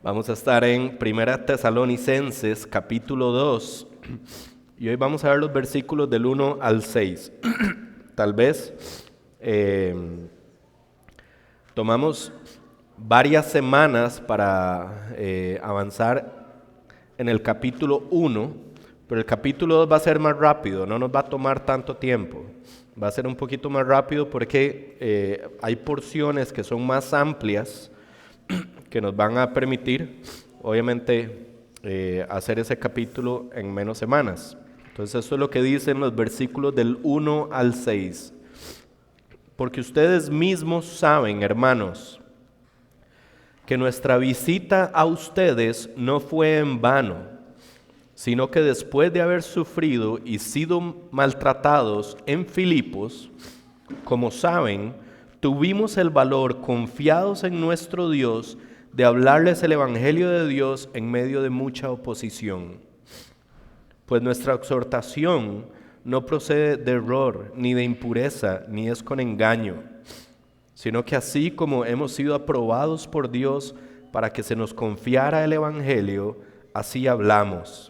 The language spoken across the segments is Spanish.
Vamos a estar en 1 Tesalonicenses capítulo 2 y hoy vamos a ver los versículos del 1 al 6. Tal vez tomamos varias semanas para avanzar en el capítulo 1, pero el capítulo 2 va a ser más rápido, no nos va a tomar tanto tiempo. Va a ser un poquito más rápido porque hay porciones que son más amplias que nos van a permitir, obviamente, hacer ese capítulo en menos semanas. Entonces, eso es lo que dicen los versículos del 1 al 6. Porque ustedes mismos saben, hermanos, que nuestra visita a ustedes no fue en vano, sino que después de haber sufrido y sido maltratados en Filipos, como saben, tuvimos el valor, confiados en nuestro Dios, de hablarles el Evangelio de Dios en medio de mucha oposición. Pues nuestra exhortación no procede de error, ni de impureza, ni es con engaño, sino que así como hemos sido aprobados por Dios para que se nos confiara el Evangelio, así hablamos,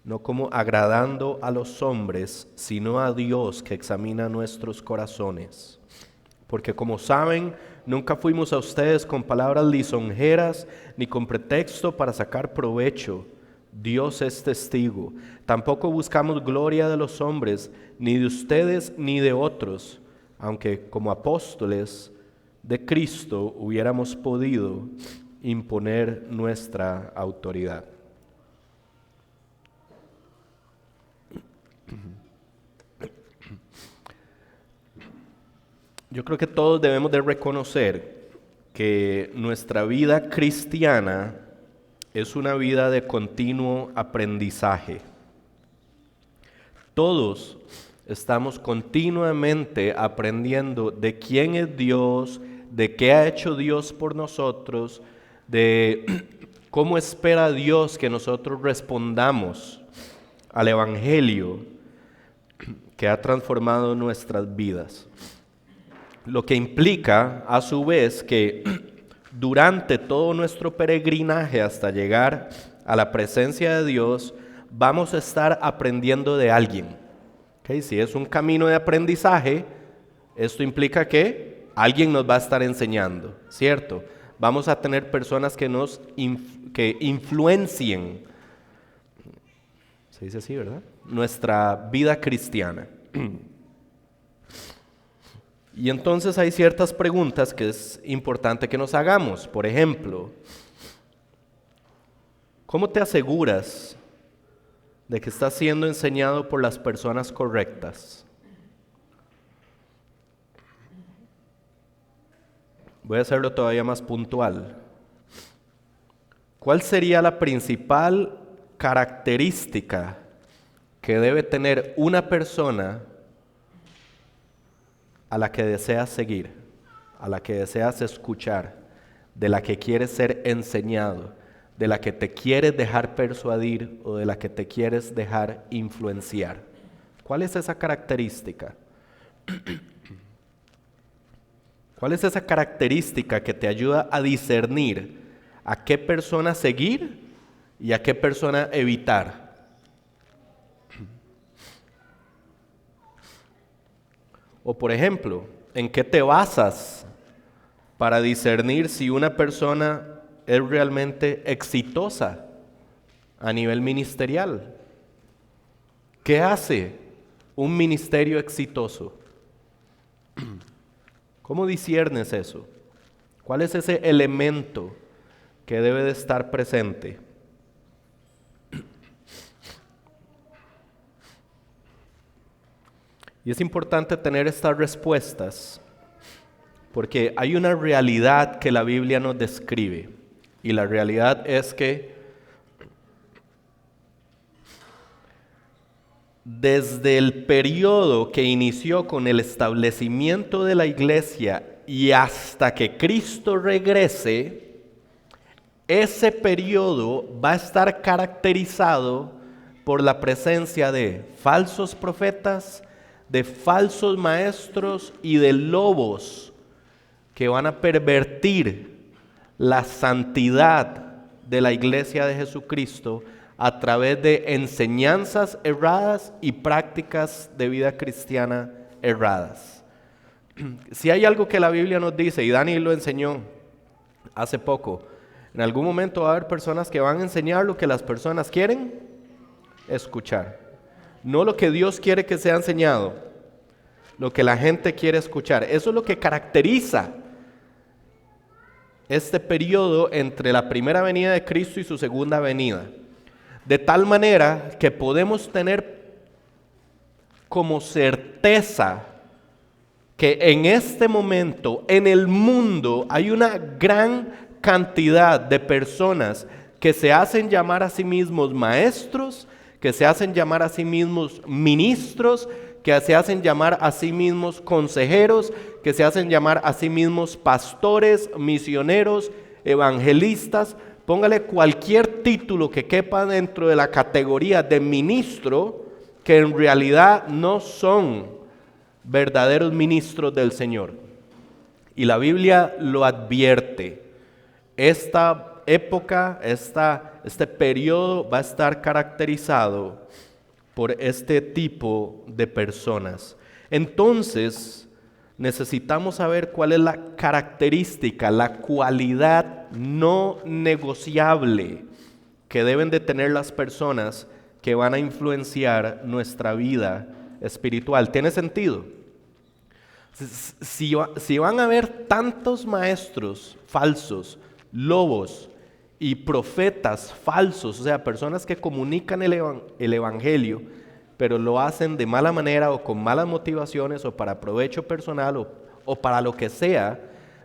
no como agradando a los hombres, sino a Dios que examina nuestros corazones. Porque como saben, nunca fuimos a ustedes con palabras lisonjeras, ni con pretexto para sacar provecho. Dios es testigo. Tampoco buscamos gloria de los hombres, ni de ustedes ni de otros, aunque como apóstoles de Cristo hubiéramos podido imponer nuestra autoridad. Yo creo que todos debemos de reconocer que nuestra vida cristiana es una vida de continuo aprendizaje. Todos estamos continuamente aprendiendo de quién es Dios, de qué ha hecho Dios por nosotros, de cómo espera Dios que nosotros respondamos al Evangelio que ha transformado nuestras vidas. Lo que implica, a su vez, que durante todo nuestro peregrinaje hasta llegar a la presencia de Dios, vamos a estar aprendiendo de alguien. ¿Okay? Si es un camino de aprendizaje, esto implica que alguien nos va a estar enseñando, ¿cierto? Vamos a tener personas que que influencien, se dice así, ¿verdad? Nuestra vida cristiana. Y entonces hay ciertas preguntas que es importante que nos hagamos. Por ejemplo, ¿cómo te aseguras de que estás siendo enseñado por las personas correctas? Voy a hacerlo todavía más puntual. ¿Cuál sería la principal característica que debe tener una persona a la que deseas seguir, a la que deseas escuchar, de la que quieres ser enseñado, de la que te quieres dejar persuadir o de la que te quieres dejar influenciar? ¿Cuál es esa característica? ¿Cuál es esa característica que te ayuda a discernir a qué persona seguir y a qué persona evitar? O por ejemplo, ¿en qué te basas para discernir si una persona es realmente exitosa a nivel ministerial? ¿Qué hace un ministerio exitoso? ¿Cómo disciernes eso? ¿Cuál es ese elemento que debe de estar presente? Y es importante tener estas respuestas porque hay una realidad que la Biblia nos describe. Y la realidad es que desde el periodo que inició con el establecimiento de la iglesia y hasta que Cristo regrese, ese periodo va a estar caracterizado por la presencia de falsos profetas, de falsos maestros y de lobos que van a pervertir la santidad de la iglesia de Jesucristo a través de enseñanzas erradas y prácticas de vida cristiana erradas. Si hay algo que la Biblia nos dice, y Dani lo enseñó hace poco, en algún momento va a haber personas que van a enseñar lo que las personas quieren escuchar, no lo que Dios quiere que sea enseñado, lo que la gente quiere escuchar. Eso es lo que caracteriza este periodo entre la primera venida de Cristo y su segunda venida, de tal manera que podemos tener como certeza que en este momento en el mundo hay una gran cantidad de personas que se hacen llamar a sí mismos maestros, que se hacen llamar a sí mismos ministros, que se hacen llamar a sí mismos consejeros, que se hacen llamar a sí mismos pastores, misioneros, evangelistas. Póngale cualquier título que quepa dentro de la categoría de ministro, que en realidad no son verdaderos ministros del Señor. Y la Biblia lo advierte. Esta época, este periodo va a estar caracterizado por este tipo de personas. Entonces, necesitamos saber cuál es la característica, la cualidad no negociable que deben de tener las personas que van a influenciar nuestra vida espiritual. ¿Tiene sentido? Si van a haber tantos maestros falsos, lobos y profetas falsos, o sea, personas que comunican el evangelio, pero lo hacen de mala manera o con malas motivaciones o para provecho personal o para lo que sea,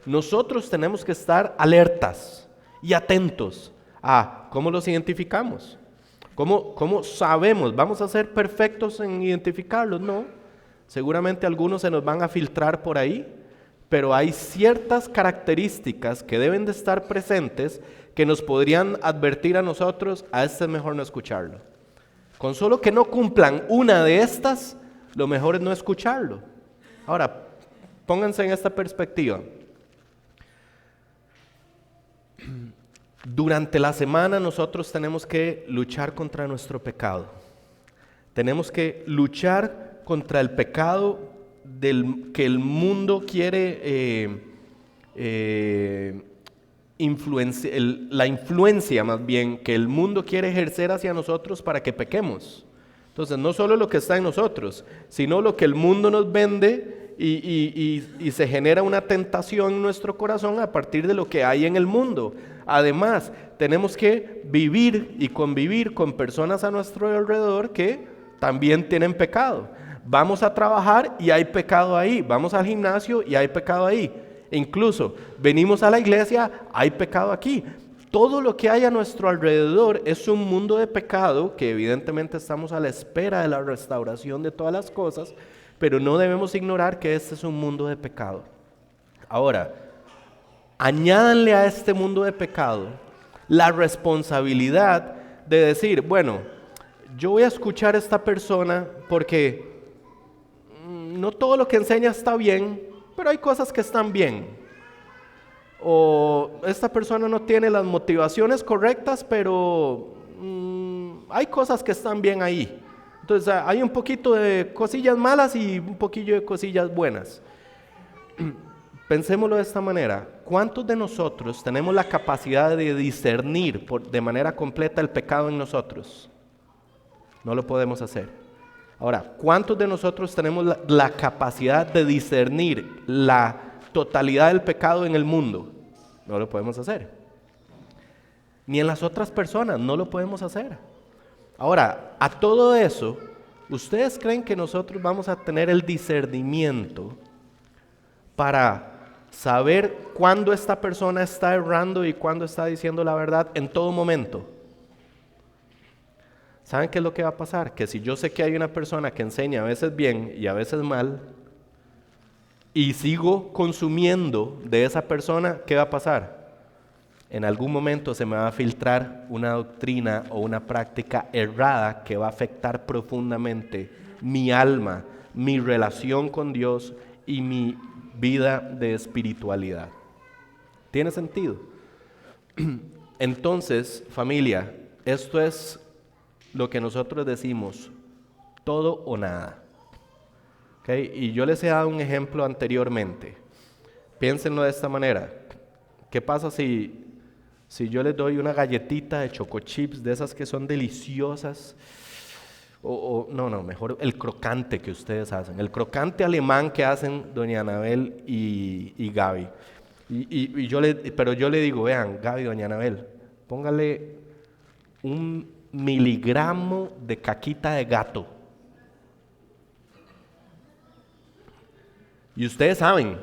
nosotros tenemos que estar alertas y atentos a cómo los identificamos. ¿Cómo sabemos? ¿Vamos a ser perfectos en identificarlos? No. Seguramente algunos se nos van a filtrar por ahí, pero hay ciertas características que deben de estar presentes que nos podrían advertir a nosotros, a este es mejor no escucharlo. Con solo que no cumplan una de estas, lo mejor es no escucharlo. Ahora, pónganse en esta perspectiva. Durante la semana nosotros tenemos que luchar contra nuestro pecado. Tenemos que luchar contra el pecado que el mundo quiere la influencia más bien que el mundo quiere ejercer hacia nosotros para que pequemos. Entonces no solo lo que está en nosotros, sino lo que el mundo nos vende y se genera una tentación en nuestro corazón a partir de lo que hay en el mundo. Además, tenemos que vivir y convivir con personas a nuestro alrededor que también tienen pecado. Vamos a trabajar y hay pecado ahí. Vamos al gimnasio y hay pecado ahí. Incluso venimos a la iglesia, hay pecado aquí. Todo lo que hay a nuestro alrededor es un mundo de pecado que evidentemente estamos a la espera de la restauración de todas las cosas, pero no debemos ignorar que este es un mundo de pecado. Ahora, añádanle a este mundo de pecado la responsabilidad de decir, bueno, yo voy a escuchar a esta persona porque no todo lo que enseña está bien, pero hay cosas que están bien. O esta persona no tiene las motivaciones correctas, pero hay cosas que están bien ahí. Entonces hay un poquito de cosillas malas y un poquillo de cosillas buenas. Pensémoslo de esta manera. ¿Cuántos de nosotros tenemos la capacidad de discernir de manera completa el pecado en nosotros? No lo podemos hacer. Ahora, ¿cuántos de nosotros tenemos la capacidad de discernir la totalidad del pecado en el mundo? No lo podemos hacer. Ni en las otras personas, no lo podemos hacer. Ahora, a todo eso, ¿ustedes creen que nosotros vamos a tener el discernimiento para saber cuándo esta persona está errando y cuándo está diciendo la verdad en todo momento? ¿Saben qué es lo que va a pasar? Que si yo sé que hay una persona que enseña a veces bien y a veces mal, y sigo consumiendo de esa persona, ¿qué va a pasar? En algún momento se me va a filtrar una doctrina o una práctica errada que va a afectar profundamente mi alma, mi relación con Dios y mi vida de espiritualidad. ¿Tiene sentido? Entonces, familia, esto es lo que nosotros decimos, todo o nada. ¿Okay? Y yo les he dado un ejemplo anteriormente. Piénsenlo de esta manera. ¿Qué pasa si yo les doy una galletita de choco chips, de esas que son deliciosas? No, mejor el crocante que ustedes hacen. El crocante alemán que hacen doña Anabel y Gaby. Pero yo le digo, vean, Gaby, doña Anabel, póngale 1 miligramo de caquita de gato. Y ustedes saben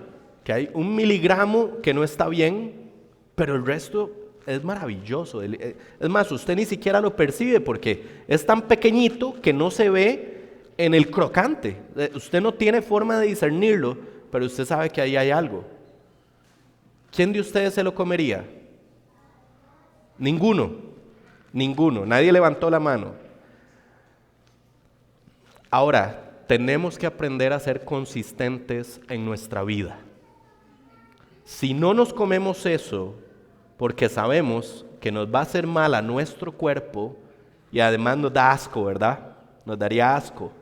que hay 1 miligramo que no está bien, pero el resto es maravilloso. Es más, usted ni siquiera lo percibe porque es tan pequeñito que no se ve en el crocante. Usted no tiene forma de discernirlo, pero usted sabe que ahí hay algo. ¿Quién de ustedes se lo comería? Ninguno. Nadie levantó la mano. Ahora, tenemos que aprender a ser consistentes en nuestra vida. Si no nos comemos eso, porque sabemos que nos va a hacer mal a nuestro cuerpo y además nos da asco, ¿verdad? Nos daría asco.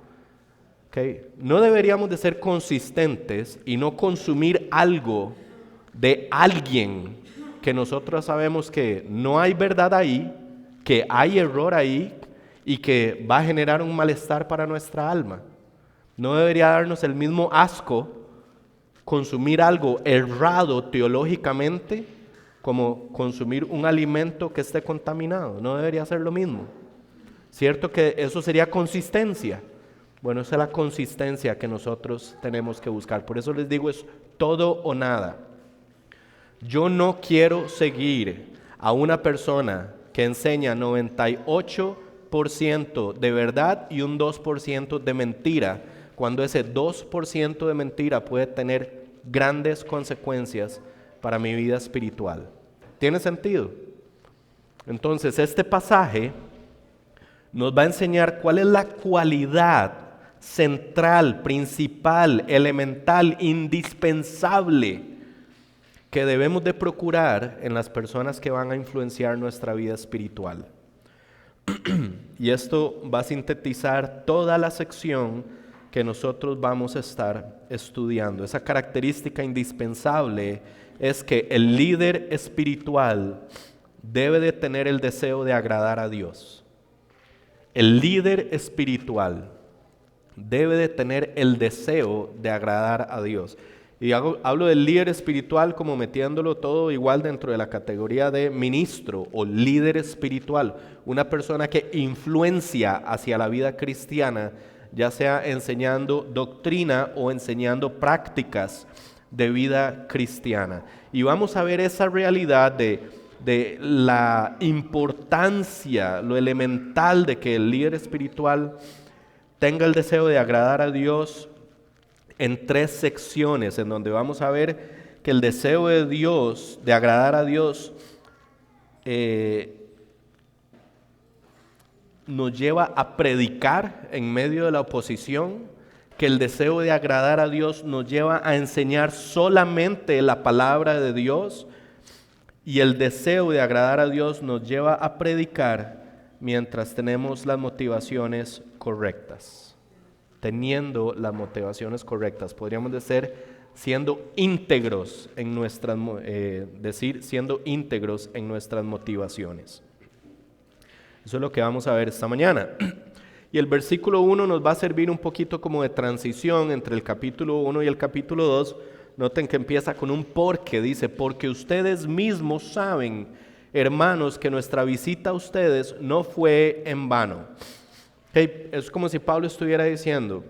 ¿Okay? No deberíamos de ser consistentes y no consumir algo de alguien que nosotros sabemos que no hay verdad ahí, que hay error ahí y que va a generar un malestar para nuestra alma. No debería darnos el mismo asco consumir algo errado teológicamente como consumir un alimento que esté contaminado. No debería ser lo mismo. ¿Cierto que eso sería consistencia? Bueno, esa es la consistencia que nosotros tenemos que buscar. Por eso les digo, es todo o nada. Yo no quiero seguir a una persona que enseña 98% de verdad y un 2% de mentira, cuando ese 2% de mentira puede tener grandes consecuencias para mi vida espiritual. ¿Tiene sentido? Entonces, este pasaje nos va a enseñar cuál es la cualidad central, principal, elemental, indispensable que debemos de procurar en las personas que van a influenciar nuestra vida espiritual. Y esto va a sintetizar toda la sección que nosotros vamos a estar estudiando. Esa característica indispensable es que el líder espiritual debe de tener el deseo de agradar a Dios. El líder espiritual debe de tener el deseo de agradar a Dios. Y hablo del líder espiritual como metiéndolo todo igual dentro de la categoría de ministro o líder espiritual. Una persona que influencia hacia la vida cristiana, ya sea enseñando doctrina o enseñando prácticas de vida cristiana. Y vamos a ver esa realidad de la importancia, lo elemental de que el líder espiritual tenga el deseo de agradar a Dios en 3 secciones, en donde vamos a ver que el deseo de Dios, de agradar a Dios, nos lleva a predicar en medio de la oposición, que el deseo de agradar a Dios nos lleva a enseñar solamente la palabra de Dios, y el deseo de agradar a Dios nos lleva a predicar mientras tenemos las motivaciones correctas. Teniendo las motivaciones correctas, podríamos decir siendo íntegros en nuestras, siendo íntegros en nuestras motivaciones. Eso es lo que vamos a ver esta mañana. Y el versículo 1 nos va a servir un poquito como de transición entre el capítulo 1 y el capítulo 2. Noten que empieza con un porque, dice, porque ustedes mismos saben, hermanos, que nuestra visita a ustedes no fue en vano. Okay, es como si Pablo estuviera diciendo,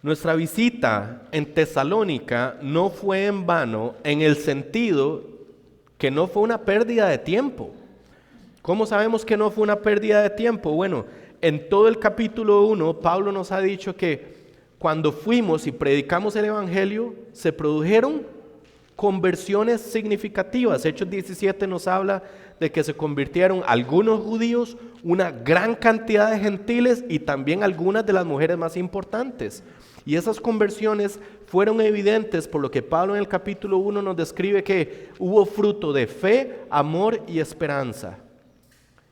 nuestra visita en Tesalónica no fue en vano en el sentido que no fue una pérdida de tiempo. ¿Cómo sabemos que no fue una pérdida de tiempo? Bueno, en todo el capítulo 1, Pablo nos ha dicho que cuando fuimos y predicamos el Evangelio, se produjeron conversiones significativas. Hechos 17 nos habla de que se convirtieron algunos judíos, una gran cantidad de gentiles y también algunas de las mujeres más importantes. Y esas conversiones fueron evidentes por lo que Pablo en el capítulo 1 nos describe que hubo fruto de fe, amor y esperanza.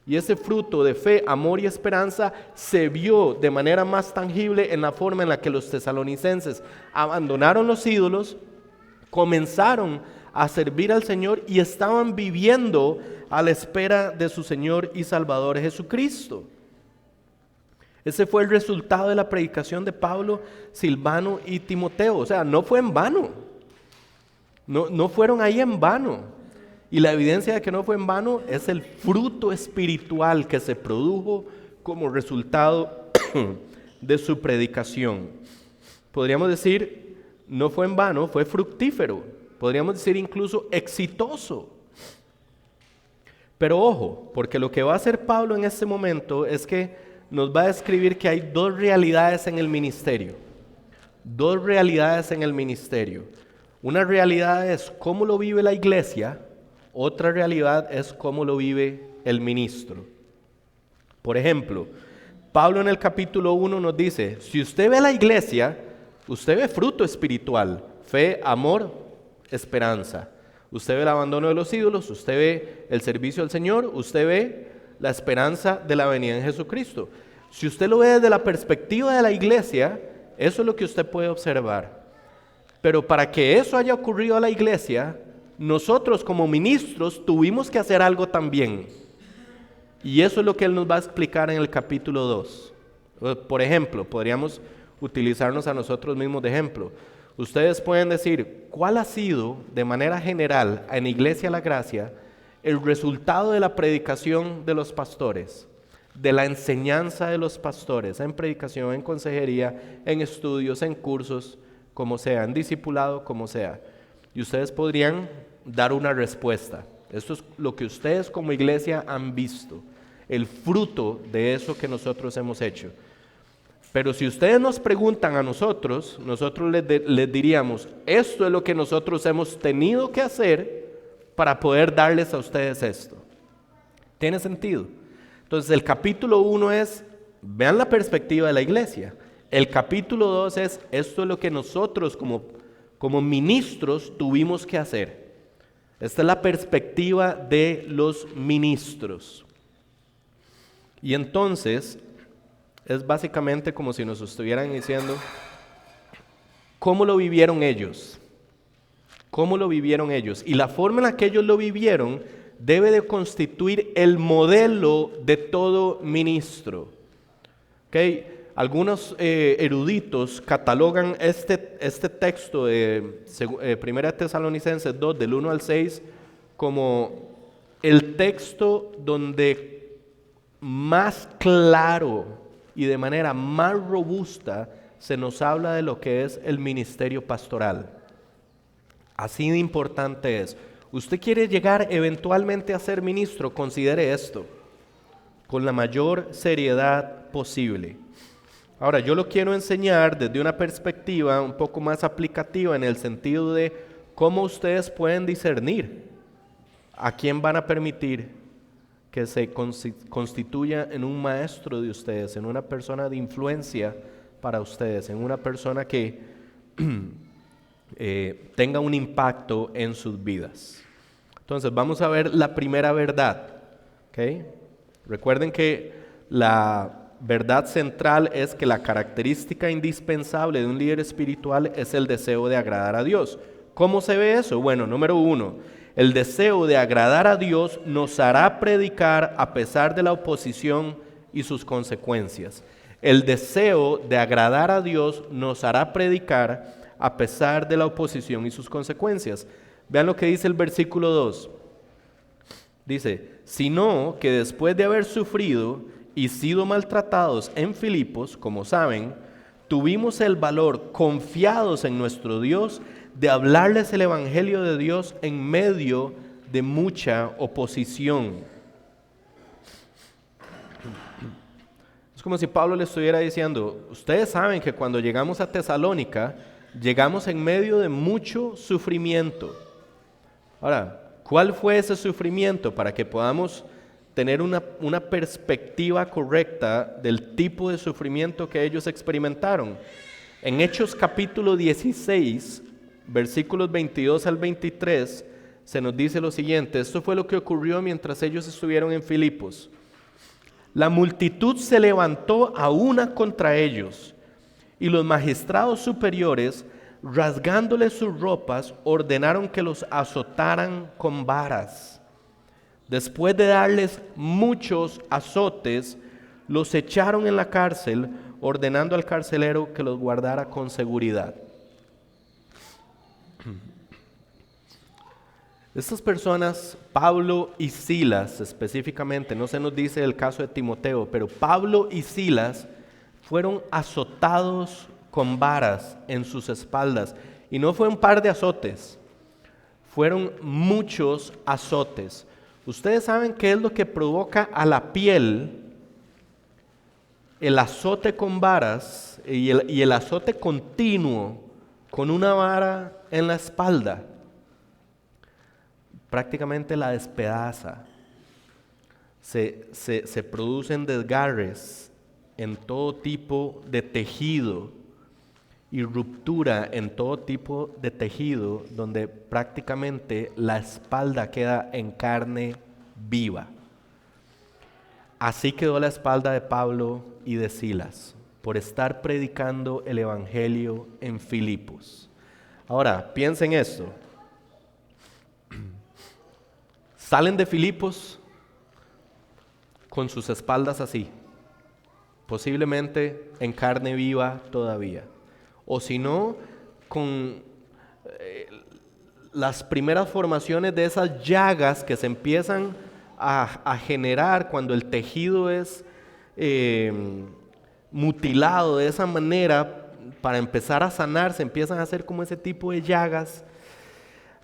Y ese fruto de fe, amor y esperanza se vio de manera más tangible en la forma en la que los tesalonicenses abandonaron los ídolos, comenzaron a servir al Señor y estaban viviendo a la espera de su Señor y Salvador Jesucristo. Ese fue el resultado de la predicación de Pablo, Silvano y Timoteo. O sea, no fue en vano. No fueron ahí en vano. Y la evidencia de que no fue en vano es el fruto espiritual que se produjo como resultado de su predicación. Podríamos decir, no fue en vano, fue fructífero. Podríamos decir incluso exitoso. Pero ojo, porque lo que va a hacer Pablo en este momento es que nos va a describir que hay dos realidades en el ministerio. Dos realidades en el ministerio. Una realidad es cómo lo vive la iglesia, otra realidad es cómo lo vive el ministro. Por ejemplo, Pablo en el capítulo 1 nos dice, si usted ve la iglesia, usted ve fruto espiritual, fe, amor, esperanza. Usted ve el abandono de los ídolos, usted ve el servicio al Señor, usted ve la esperanza de la venida en Jesucristo. Si usted lo ve desde la perspectiva de la iglesia, eso es lo que usted puede observar. Pero para que eso haya ocurrido a la iglesia, nosotros como ministros tuvimos que hacer algo también. Y eso es lo que él nos va a explicar en el capítulo 2. Por ejemplo, podríamos utilizarnos a nosotros mismos de ejemplo. Ustedes pueden decir, ¿cuál ha sido de manera general en Iglesia La Gracia el resultado de la predicación de los pastores, de la enseñanza de los pastores, en predicación, en consejería, en estudios, en cursos, como sea, en discipulado, como sea? Y ustedes podrían dar una respuesta. Esto es lo que ustedes como iglesia han visto, el fruto de eso que nosotros hemos hecho. Pero si ustedes nos preguntan a nosotros, nosotros les diríamos, esto es lo que nosotros hemos tenido que hacer para poder darles a ustedes esto. ¿Tiene sentido? Entonces el capítulo 1 es, vean la perspectiva de la iglesia. El capítulo 2 es, esto es lo que nosotros como ministros tuvimos que hacer. Esta es la perspectiva de los ministros. Y entonces es básicamente como si nos estuvieran diciendo, ¿cómo lo vivieron ellos? ¿Cómo lo vivieron ellos? Y la forma en la que ellos lo vivieron debe de constituir el modelo de todo ministro. ¿Okay? Algunos eruditos catalogan este texto de 1 Tesalonicenses 2, del 1 al 6, como el texto donde más claro y de manera más robusta se nos habla de lo que es el ministerio pastoral. Así de importante es. Usted quiere llegar eventualmente a ser ministro, considere esto con la mayor seriedad posible. Ahora, yo lo quiero enseñar desde una perspectiva un poco más aplicativa, en el sentido de cómo ustedes pueden discernir a quién van a permitir que se constituya en un maestro de ustedes, en una persona de influencia para ustedes, en una persona que tenga un impacto en sus vidas. Entonces vamos a ver la primera verdad. ¿Okay? Recuerden que la verdad central es que la característica indispensable de un líder espiritual es el deseo de agradar a Dios. ¿Cómo se ve eso? Bueno, número 1, el deseo de agradar a Dios nos hará predicar a pesar de la oposición y sus consecuencias. El deseo de agradar a Dios nos hará predicar a pesar de la oposición y sus consecuencias. Vean lo que dice el versículo 2. Dice, sino que después de haber sufrido y sido maltratados en Filipos, como saben, tuvimos el valor, confiados en nuestro Dios, de hablarles el evangelio de Dios en medio de mucha oposición. Es como si Pablo le estuviera diciendo, ustedes saben que cuando llegamos a Tesalónica, llegamos en medio de mucho sufrimiento. Ahora, ¿cuál fue ese sufrimiento? Para que podamos tener una perspectiva correcta del tipo de sufrimiento que ellos experimentaron. En Hechos capítulo 16, versículos 22 al 23, se nos dice lo siguiente: esto fue lo que ocurrió mientras ellos estuvieron en Filipos. La multitud se levantó a una contra ellos, y los magistrados superiores, rasgándoles sus ropas, ordenaron que los azotaran con varas. Después de darles muchos azotes, los echaron en la cárcel, ordenando al carcelero que los guardara con seguridad. Estas personas, Pablo y Silas específicamente, no se nos dice el caso de Timoteo, pero Pablo y Silas fueron azotados con varas en sus espaldas. Y no fue un par de azotes, fueron muchos azotes. Ustedes saben qué es lo que provoca a la piel el azote con varas y el azote continuo con una vara en la espalda. Prácticamente la despedaza. Se producen desgarres en todo tipo de tejido y ruptura en todo tipo de tejido, donde prácticamente la espalda queda en carne viva. Así quedó la espalda de Pablo y de Silas por estar predicando el evangelio en Filipos. Ahora, piensen esto. Salen de Filipos con sus espaldas así, posiblemente en carne viva todavía, o si no, con las primeras formaciones de esas llagas que se empiezan a generar cuando el tejido es mutilado de esa manera. Para empezar a sanar se empiezan a hacer como ese tipo de llagas.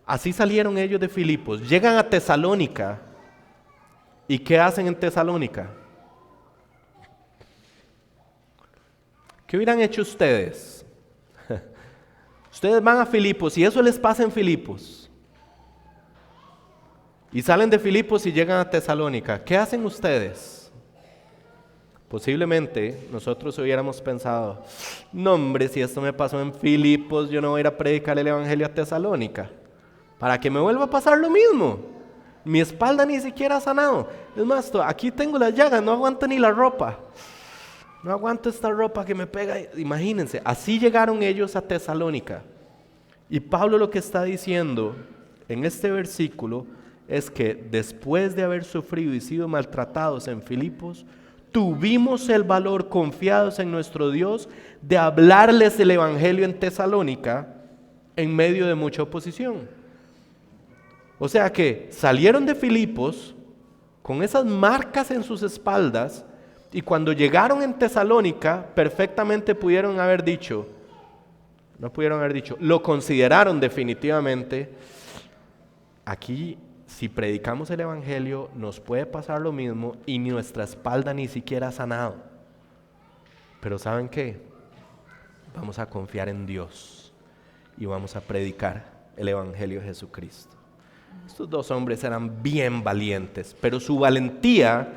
Así salieron ellos de Filipos, llegan a Tesalónica. ¿Y qué hacen en Tesalónica? ¿Qué hubieran hecho ustedes? Ustedes van a Filipos y eso les pasa en Filipos. Y salen de Filipos y llegan a Tesalónica. ¿Qué hacen ustedes? Posiblemente nosotros hubiéramos pensado: no hombre, si esto me pasó en Filipos, yo no voy a ir a predicar el evangelio a Tesalónica. Para que me vuelva a pasar lo mismo. Mi espalda ni siquiera ha sanado. Es más, aquí tengo las llagas, no aguanto ni la ropa. No aguanto esta ropa que me pega. Imagínense, así llegaron ellos a Tesalónica. Y Pablo lo que está diciendo en este versículo es que después de haber sufrido y sido maltratados en Filipos, tuvimos el valor, confiados en nuestro Dios, de hablarles el evangelio en Tesalónica en medio de mucha oposición. O sea que salieron de Filipos con esas marcas en sus espaldas, y cuando llegaron en Tesalónica perfectamente pudieron haber dicho, no pudieron haber dicho, lo consideraron definitivamente: aquí si predicamos el evangelio nos puede pasar lo mismo y nuestra espalda ni siquiera ha sanado. Pero ¿saben qué? Vamos a confiar en Dios y vamos a predicar el evangelio de Jesucristo. Estos dos hombres eran bien valientes, pero su valentía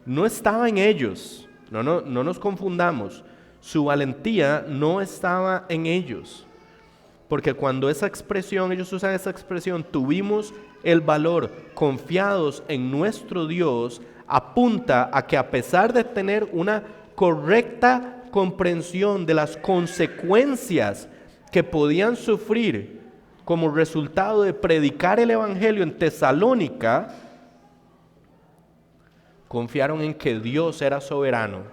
no estaba en ellos. No nos confundamos. Su valentía no estaba en ellos. Porque cuando ellos usan esa expresión, tuvimos el valor, confiados en nuestro Dios, apunta a que a pesar de tener una correcta comprensión de las consecuencias que podían sufrir como resultado de predicar el evangelio en Tesalónica, confiaron en que Dios era soberano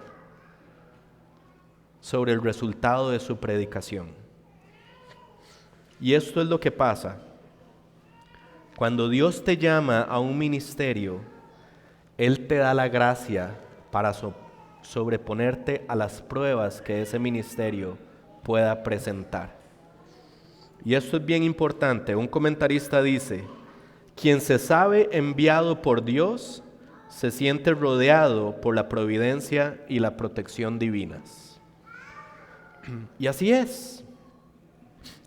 sobre el resultado de su predicación. Y esto es lo que pasa cuando Dios te llama a un ministerio. Él te da la gracia para sobreponerte a las pruebas que ese ministerio pueda presentar. Y esto es bien importante. Un comentarista dice: quien se sabe enviado por Dios se siente rodeado por la providencia y la protección divinas. Y así es.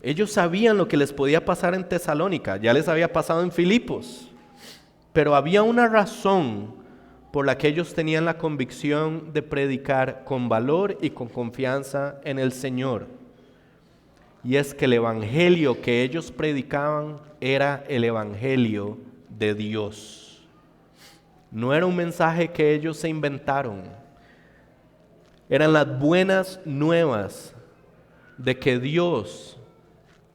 Ellos sabían lo que les podía pasar en Tesalónica, ya les había pasado en Filipos, pero había una razón por la que ellos tenían la convicción de predicar con valor y con confianza en el Señor. Y es que el evangelio que ellos predicaban era el evangelio de Dios. No era un mensaje que ellos se inventaron. Eran las buenas nuevas de que Dios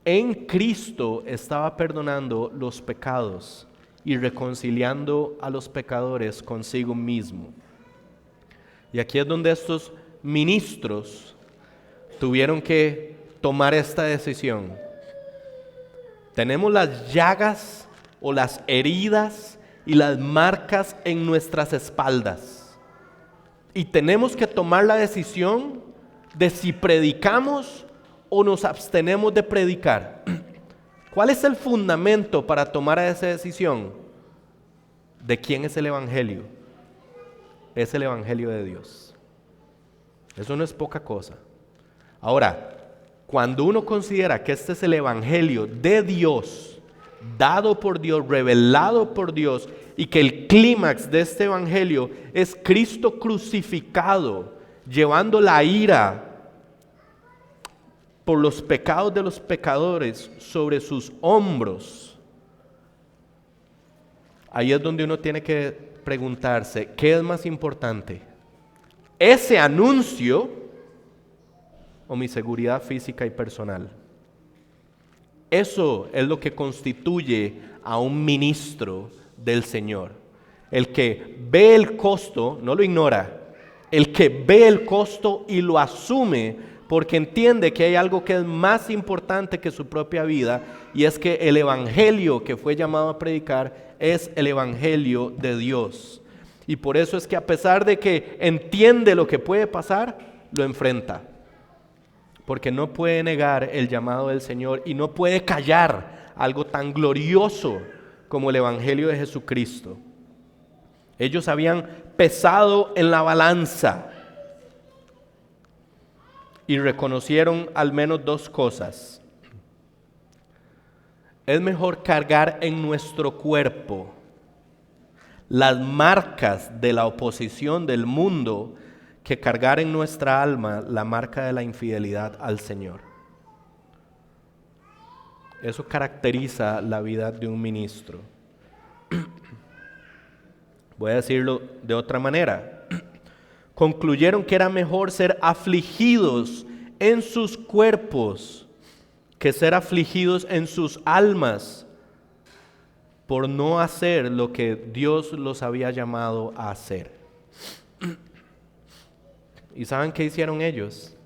en Cristo estaba perdonando los pecados y reconciliando a los pecadores consigo mismo. Y aquí es donde estos ministros tuvieron que tomar esta decisión. Tenemos las llagas o las heridas y las marcas en nuestras espaldas. Y tenemos que tomar la decisión de si predicamos o nos abstenemos de predicar. ¿Cuál es el fundamento para tomar esa decisión? ¿De quién es el evangelio? Es el evangelio de Dios. Eso no es poca cosa. Ahora, cuando uno considera que este es el evangelio de Dios, dado por Dios, revelado por Dios, y que el clímax de este evangelio es Cristo crucificado, llevando la ira por los pecados de los pecadores sobre sus hombros, ahí es donde uno tiene que preguntarse, ¿qué es más importante? ¿Ese anuncio o mi seguridad física y personal? Eso es lo que constituye a un ministro del Señor. El que ve el costo, no lo ignora, el que ve el costo y lo asume porque entiende que hay algo que es más importante que su propia vida, y es que el evangelio que fue llamado a predicar es el evangelio de Dios. Y por eso es que a pesar de que entiende lo que puede pasar, lo enfrenta. Porque no puede negar el llamado del Señor y no puede callar algo tan glorioso como el evangelio de Jesucristo. Ellos habían pesado en la balanza y reconocieron al menos dos cosas. Es mejor cargar en nuestro cuerpo las marcas de la oposición del mundo que cargar en nuestra alma la marca de la infidelidad al Señor. Eso caracteriza la vida de un ministro. Voy a decirlo de otra manera. Concluyeron que era mejor ser afligidos en sus cuerpos que ser afligidos en sus almas por no hacer lo que Dios los había llamado a hacer. ¿Y saben qué hicieron ellos?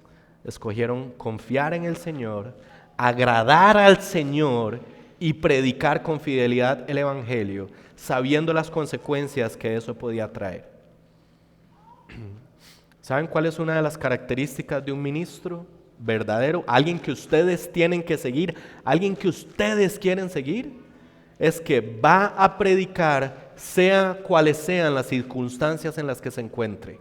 Escogieron confiar en el Señor, agradar al Señor y predicar con fidelidad el evangelio, sabiendo las consecuencias que eso podía traer. ¿Saben cuál es una de las características de un ministro verdadero? Alguien que ustedes tienen que seguir, alguien que ustedes quieren seguir, es que va a predicar sea cuales sean las circunstancias en las que se encuentre.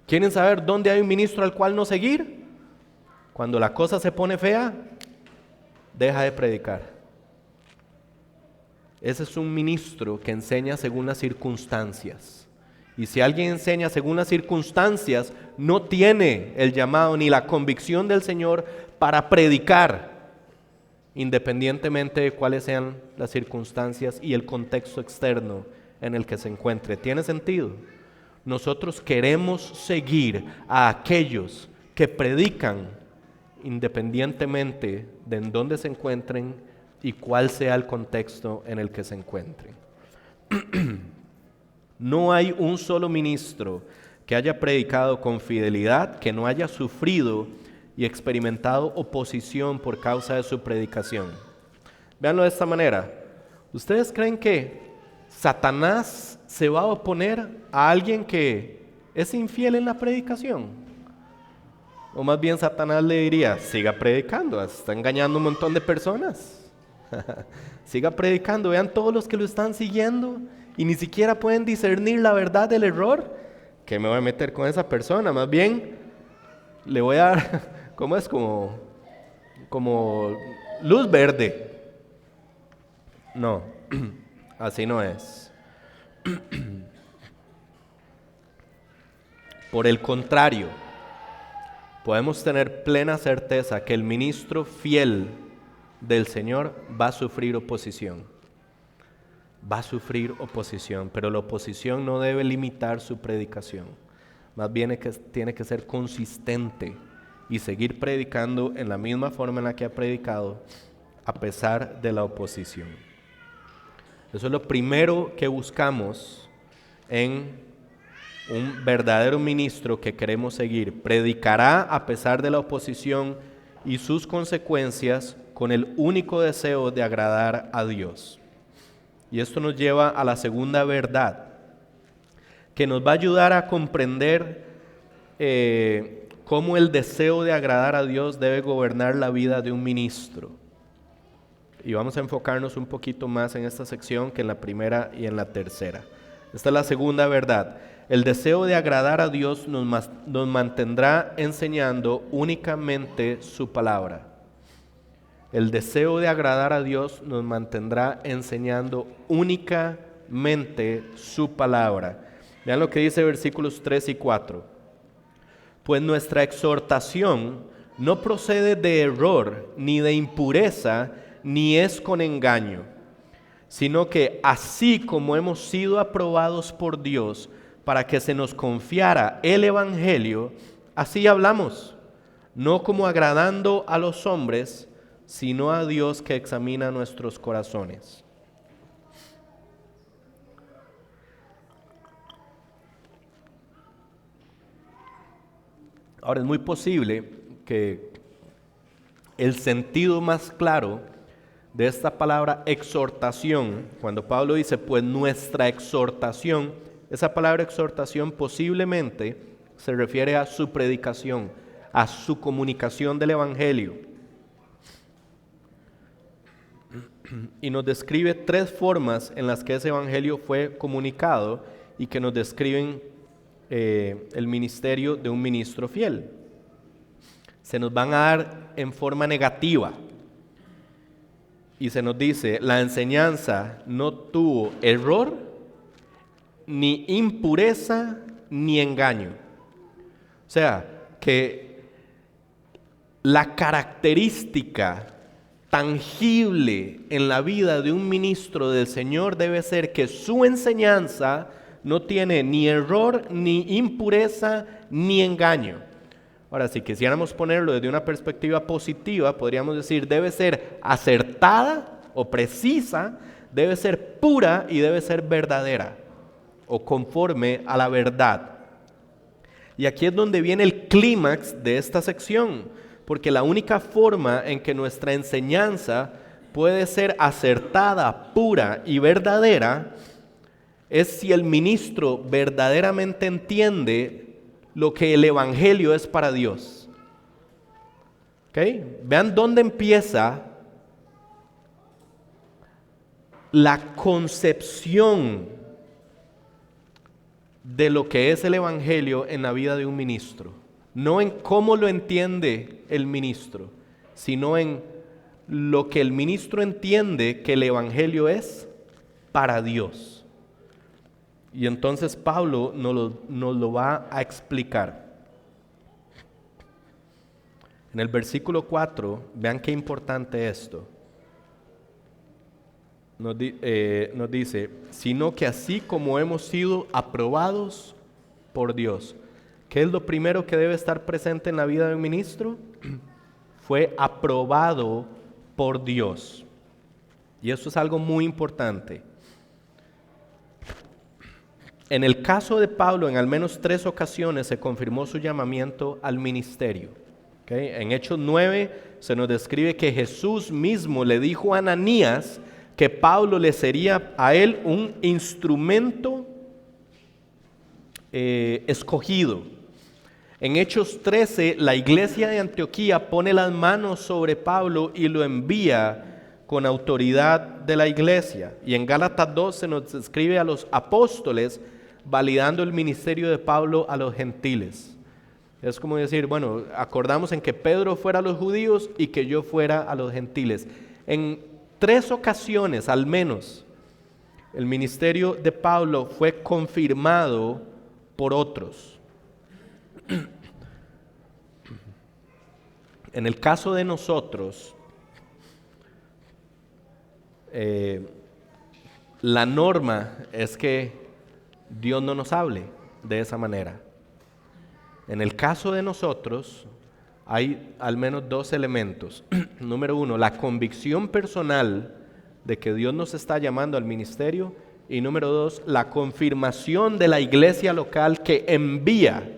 ¿Quieren saber dónde hay un ministro al cual no seguir? Cuando la cosa se pone fea, deja de predicar. Ese es un ministro que enseña según las circunstancias. Y si alguien enseña según las circunstancias, no tiene el llamado ni la convicción del Señor para predicar, independientemente de cuáles sean las circunstancias y el contexto externo en el que se encuentre. ¿Tiene sentido? Nosotros queremos seguir a aquellos que predican independientemente de en dónde se encuentren y cuál sea el contexto en el que se encuentren. No hay un solo ministro que haya predicado con fidelidad, que no haya sufrido y experimentado oposición por causa de su predicación. Véanlo de esta manera. ¿Ustedes creen que Satanás se va a oponer a alguien que es infiel en la predicación? O más bien Satanás le diría, siga predicando, está engañando a un montón de personas. Siga predicando, vean todos los que lo están siguiendo y ni siquiera pueden discernir la verdad del error. ¿Qué me voy a meter con esa persona? Más bien le voy a dar, ¿cómo es? Como como luz verde. No, así no es. Por el contrario, podemos tener plena certeza que el ministro fiel del Señor va a sufrir oposición. Va a sufrir oposición, pero la oposición no debe limitar su predicación. Más bien tiene que ser consistente y seguir predicando en la misma forma en la que ha predicado, a pesar de la oposición. Eso es lo primero que buscamos en un verdadero ministro que queremos seguir. Predicará a pesar de la oposición y sus consecuencias con el único deseo de agradar a Dios. Y esto nos lleva a la segunda verdad, que nos va a ayudar a comprender cómo el deseo de agradar a Dios debe gobernar la vida de un ministro. Y vamos a enfocarnos un poquito más en esta sección que en la primera y en la tercera. Esta es la segunda verdad. El deseo de agradar a Dios nos mantendrá enseñando únicamente su palabra. El deseo de agradar a Dios nos mantendrá enseñando únicamente su palabra. Vean lo que dice versículos 3 y 4. Pues nuestra exhortación no procede de error, ni de impureza, ni es con engaño, sino que así como hemos sido aprobados por Dios para que se nos confiara el Evangelio, así hablamos, no como agradando a los hombres, sino a Dios que examina nuestros corazones. Ahora, es muy posible que el sentido más claro de esta palabra exhortación, cuando Pablo dice, pues nuestra exhortación, esa palabra exhortación posiblemente se refiere a su predicación, a su comunicación del Evangelio. Y nos describe tres formas en las que ese Evangelio fue comunicado y que nos describen el ministerio de un ministro fiel. Se nos van a dar en forma negativa. Y se nos dice, la enseñanza no tuvo error, ni impureza, ni engaño. O sea, que la característica tangible en la vida de un ministro del Señor debe ser que su enseñanza no tiene ni error, ni impureza, ni engaño. Ahora, si quisiéramos ponerlo desde una perspectiva positiva, podríamos decir, debe ser acertada o precisa, debe ser pura y debe ser verdadera o conforme a la verdad. Y aquí es donde viene el clímax de esta sección, porque la única forma en que nuestra enseñanza puede ser acertada, pura y verdadera es si el ministro verdaderamente entiende lo que el Evangelio es para Dios. ¿Okay? Vean dónde empieza la concepción de lo que es el Evangelio en la vida de un ministro. No en cómo lo entiende el ministro, sino en lo que el ministro entiende que el Evangelio es para Dios. Y entonces Pablo nos lo va a explicar. En el versículo 4, vean qué importante esto. Nos dice, sino que así como hemos sido aprobados por Dios. ¿Qué es lo primero que debe estar presente en la vida de un ministro? Fue aprobado por Dios. Y eso es algo muy importante. En el caso de Pablo, en al menos 3 ocasiones se confirmó su llamamiento al ministerio. ¿Okay? En Hechos 9 se nos describe que Jesús mismo le dijo a Ananías que Pablo le sería a él un instrumento escogido. En Hechos 13, la iglesia de Antioquía pone las manos sobre Pablo y lo envía con autoridad de la iglesia. Y en Gálatas 2 se nos describe a los apóstoles validando el ministerio de Pablo a los gentiles. Es como decir, bueno, acordamos en que Pedro fuera a los judíos y que yo fuera a los gentiles. En 3 ocasiones, al menos, el ministerio de Pablo fue confirmado por otros. En el caso de nosotros, la norma es que Dios no nos hable de esa manera. En el caso de nosotros hay al menos 2 elementos. Número 1, la convicción personal de que Dios nos está llamando al ministerio. Y número 2, la confirmación de la iglesia local que envía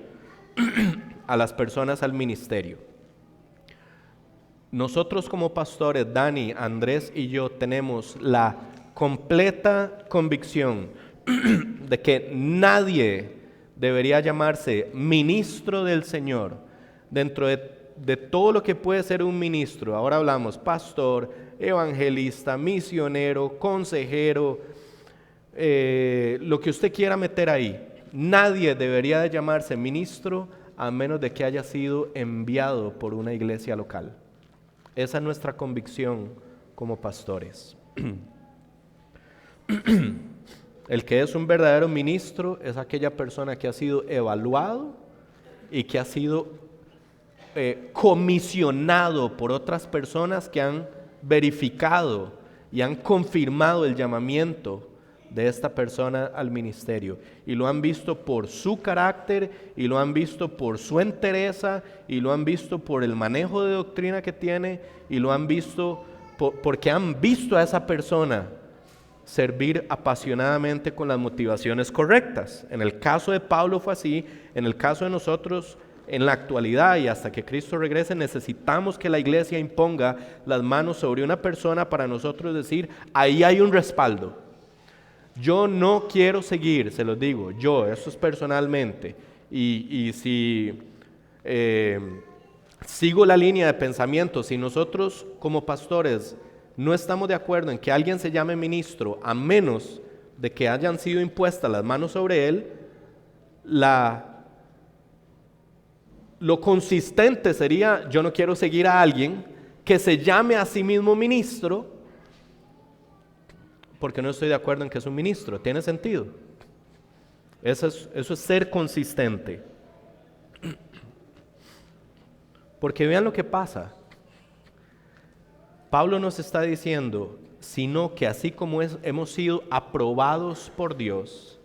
a las personas al ministerio. Nosotros como pastores, Dani, Andrés y yo, tenemos la completa convicción de que nadie debería llamarse ministro del Señor dentro de todo lo que puede ser un ministro. Ahora hablamos pastor, evangelista, misionero, consejero, lo que usted quiera meter ahí. Nadie debería de llamarse ministro a menos de que haya sido enviado por una iglesia local. Esa es nuestra convicción como pastores. El que es un verdadero ministro es aquella persona que ha sido evaluado y que ha sido comisionado por otras personas que han verificado y han confirmado el llamamiento de esta persona al ministerio, y lo han visto por su carácter, y lo han visto por su entereza, y lo han visto por el manejo de doctrina que tiene, y lo han visto porque han visto a esa persona servir apasionadamente con las motivaciones correctas. En el caso de Pablo fue así. En el caso de nosotros, en la actualidad y hasta que Cristo regrese, necesitamos que la iglesia imponga las manos sobre una persona para nosotros decir, ahí hay un respaldo. Yo no quiero seguir, se los digo, eso es personalmente, y si sigo la línea de pensamiento, si nosotros como pastores no estamos de acuerdo en que alguien se llame ministro, a menos de que hayan sido impuestas las manos sobre él, lo consistente sería, yo no quiero seguir a alguien que se llame a sí mismo ministro, porque no estoy de acuerdo en que es un ministro. ¿Tiene sentido? Eso es ser consistente. Porque vean lo que pasa. Pablo nos está diciendo, sino que así como hemos sido aprobados por Dios,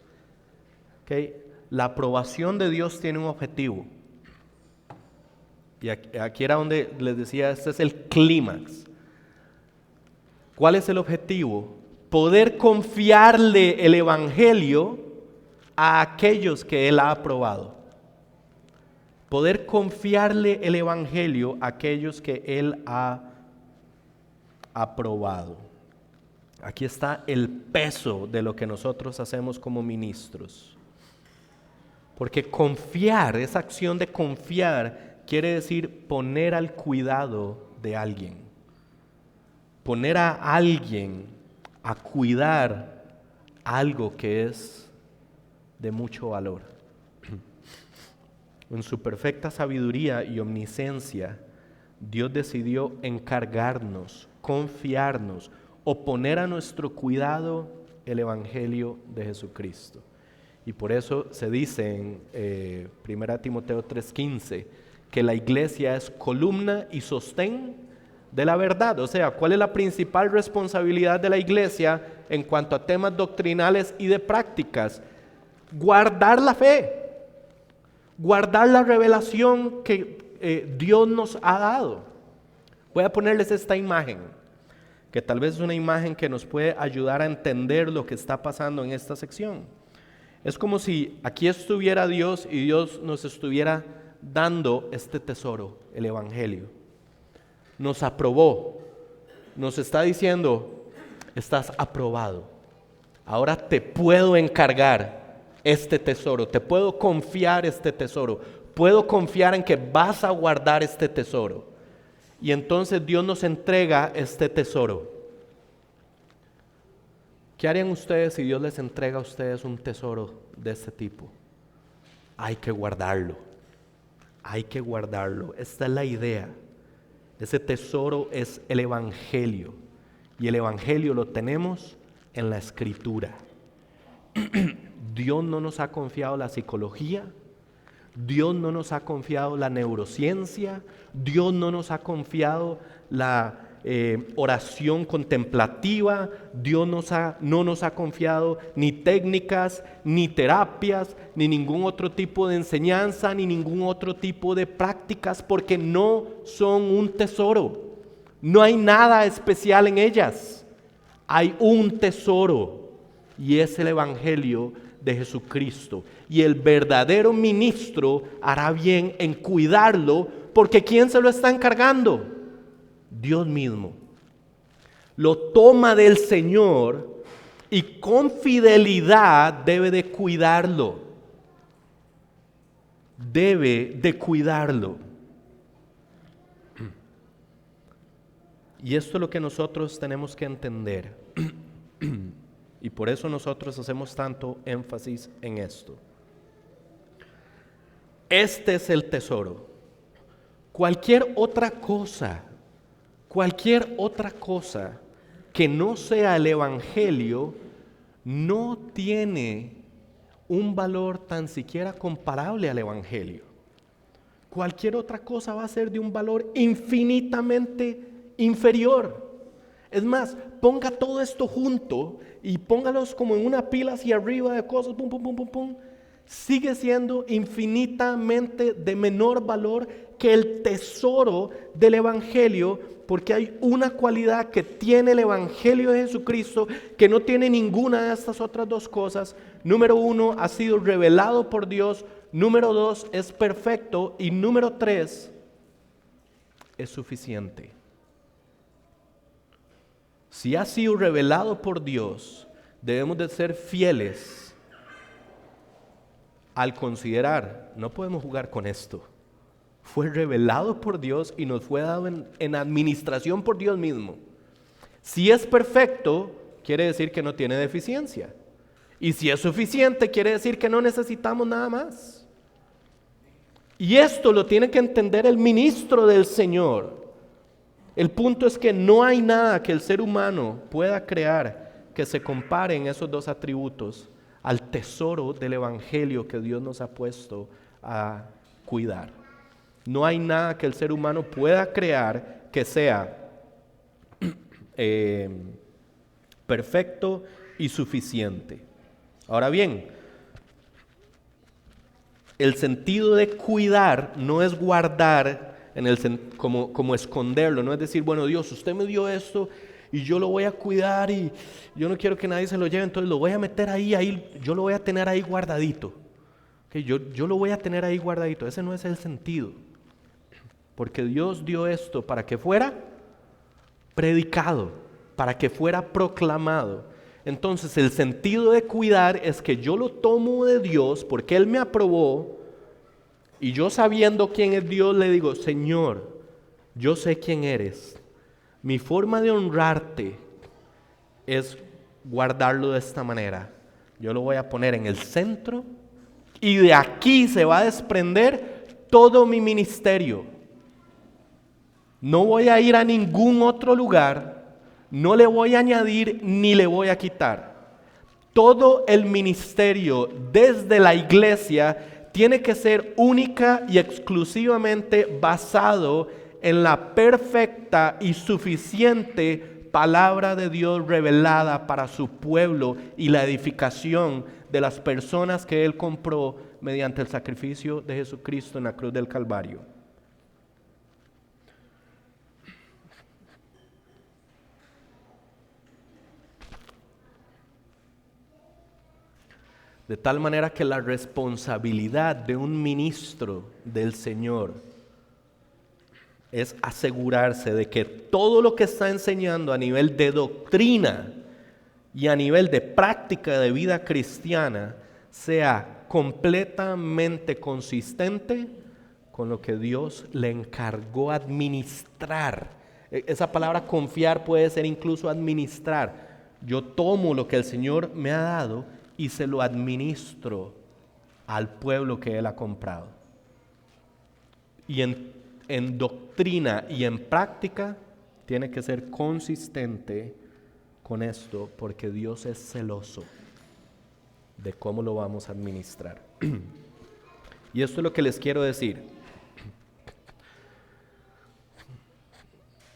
¿okay? La aprobación de Dios tiene un objetivo. Y aquí era donde les decía, este es el clímax. ¿Cuál es el objetivo? Poder confiarle el evangelio a aquellos que Él ha aprobado. Poder confiarle el evangelio a aquellos que Él ha aprobado. Aquí está el peso de lo que nosotros hacemos como ministros. Porque confiar, esa acción de confiar, quiere decir poner al cuidado de alguien. Poner a alguien a cuidar algo que es de mucho valor. En su perfecta sabiduría y omnisciencia, Dios decidió encargarnos, confiarnos o poner a nuestro cuidado el evangelio de Jesucristo. Y por eso se dice en 1 Timoteo 3:15 que la iglesia es columna y sostén de la verdad. O sea, ¿cuál es la principal responsabilidad de la iglesia en cuanto a temas doctrinales y de prácticas? Guardar la fe, guardar la revelación que Dios nos ha dado. Voy a ponerles esta imagen, que tal vez es una imagen que nos puede ayudar a entender lo que está pasando en esta sección. Es como si aquí estuviera Dios y Dios nos estuviera dando este tesoro, el evangelio. Nos aprobó, nos está diciendo, estás aprobado. Ahora te puedo encargar este tesoro, te puedo confiar este tesoro, puedo confiar en que vas a guardar este tesoro. Y entonces Dios nos entrega este tesoro. ¿Qué harían ustedes si Dios les entrega a ustedes un tesoro de este tipo? Hay que guardarlo. hay que guardarlo. Esta es la idea. Ese tesoro es el Evangelio. Y el Evangelio lo tenemos en la Escritura. Dios no nos ha confiado la psicología. Dios no nos ha confiado la neurociencia. Dios no nos ha confiado la oración contemplativa. Dios no nos ha confiado ni técnicas, ni terapias, ni ningún otro tipo de enseñanza, ni ningún otro tipo de prácticas, porque no son un tesoro. No hay nada especial en ellas. Hay un tesoro, y es el Evangelio de Jesucristo. Y el verdadero ministro hará bien en cuidarlo, porque ¿quién se lo está encargando? Dios mismo. Lo toma del Señor y con fidelidad debe de cuidarlo. Debe de cuidarlo. Y esto es lo que nosotros tenemos que entender. Y por eso nosotros hacemos tanto énfasis en esto. Este es el tesoro. Cualquier otra cosa que no sea el Evangelio no tiene un valor tan siquiera comparable al Evangelio. Cualquier otra cosa va a ser de un valor infinitamente inferior. Es más, ponga todo esto junto y póngalos como en una pila hacia arriba de cosas, pum, pum, pum, pum, pum. Sigue siendo infinitamente de menor valor que el tesoro del Evangelio, porque hay una cualidad que tiene el Evangelio de Jesucristo que no tiene ninguna de estas otras dos cosas. Número 1, ha sido revelado por Dios. Número 2, es perfecto. Y número 3, es suficiente. Si ha sido revelado por Dios, debemos de ser fieles al considerar, no podemos jugar con esto. Fue revelado por Dios y nos fue dado en administración por Dios mismo. Si es perfecto, quiere decir que no tiene deficiencia. Y si es suficiente, quiere decir que no necesitamos nada más. Y esto lo tiene que entender el ministro del Señor. El punto es que no hay nada que el ser humano pueda crear que se compare en esos dos atributos al tesoro del Evangelio que Dios nos ha puesto a cuidar. No hay nada que el ser humano pueda crear que sea perfecto y suficiente. Ahora bien, el sentido de cuidar no es guardar como esconderlo, no es decir, bueno, Dios, usted me dio esto y yo lo voy a cuidar y yo no quiero que nadie se lo lleve, entonces lo voy a meter ahí, yo lo voy a tener ahí guardadito. Okay, yo lo voy a tener ahí guardadito. Ese no es el sentido. Porque Dios dio esto para que fuera predicado, para que fuera proclamado. Entonces el sentido de cuidar es que yo lo tomo de Dios porque Él me aprobó. Y yo sabiendo quién es Dios, le digo, Señor, yo sé quién eres. Mi forma de honrarte es guardarlo de esta manera. Yo lo voy a poner en el centro y de aquí se va a desprender todo mi ministerio. No voy a ir a ningún otro lugar, no le voy a añadir ni le voy a quitar. Todo el ministerio desde la iglesia tiene que ser única y exclusivamente basado en la perfecta y suficiente palabra de Dios revelada para su pueblo y la edificación de las personas que Él compró mediante el sacrificio de Jesucristo en la cruz del Calvario. De tal manera que la responsabilidad de un ministro del Señor es asegurarse de que todo lo que está enseñando a nivel de doctrina y a nivel de práctica de vida cristiana sea completamente consistente con lo que Dios le encargó administrar. Esa palabra confiar puede ser incluso administrar. Yo tomo lo que el Señor me ha dado y se lo administro al pueblo que Él ha comprado. y en doctrina y en práctica tiene que ser consistente con esto, porque Dios es celoso de cómo lo vamos a administrar. Y esto es lo que les quiero decir.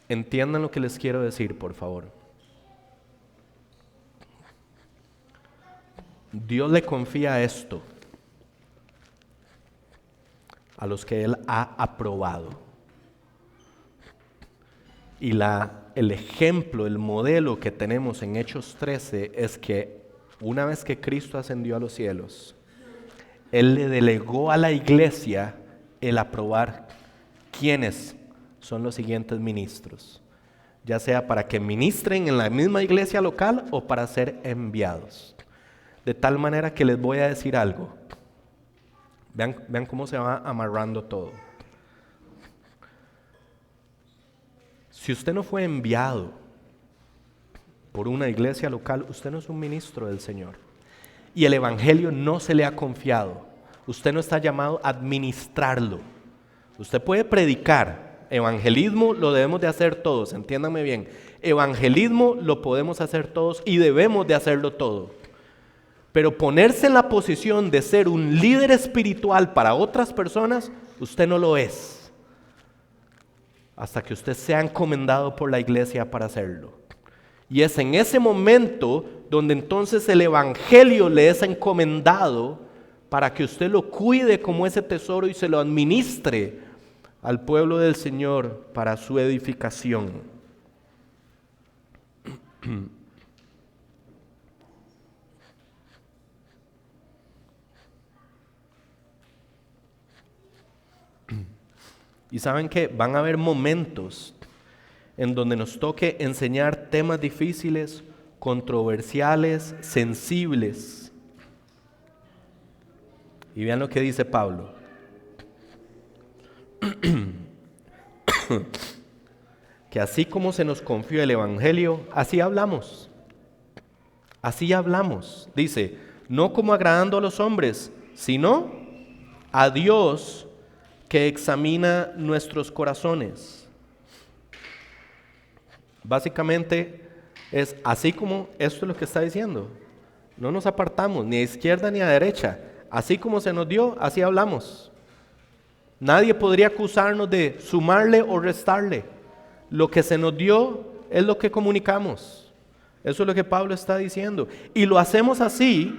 Entiendan lo que les quiero decir, por favor. Dios le confía esto a los que Él ha aprobado. Y el ejemplo, el modelo que tenemos en Hechos 13 es que una vez que Cristo ascendió a los cielos, Él le delegó a la iglesia el aprobar quiénes son los siguientes ministros, ya sea para que ministren en la misma iglesia local o para ser enviados. De tal manera que les voy a decir algo. Vean cómo se va amarrando todo. Si usted no fue enviado por una iglesia local, usted no es un ministro del Señor. Y el evangelio no se le ha confiado. Usted no está llamado a administrarlo. Usted puede predicar. Evangelismo lo debemos de hacer todos, entiéndanme bien. Evangelismo lo podemos hacer todos y debemos de hacerlo todo. Pero ponerse en la posición de ser un líder espiritual para otras personas, usted no lo es. Hasta que usted sea encomendado por la iglesia para hacerlo. Y es en ese momento donde entonces el evangelio le es encomendado para que usted lo cuide como ese tesoro y se lo administre al pueblo del Señor para su edificación. Y saben que van a haber momentos en donde nos toque enseñar temas difíciles, controversiales, sensibles. Y vean lo que dice Pablo. Que así como se nos confió el evangelio, así hablamos. Así hablamos. Dice, no como agradando a los hombres, sino a Dios que examina nuestros corazones. Básicamente es así como esto es lo que está diciendo. No nos apartamos ni a izquierda ni a derecha. Así como se nos dio, así hablamos. Nadie podría acusarnos de sumarle o restarle. Lo que se nos dio es lo que comunicamos. Eso es lo que Pablo está diciendo. Y lo hacemos así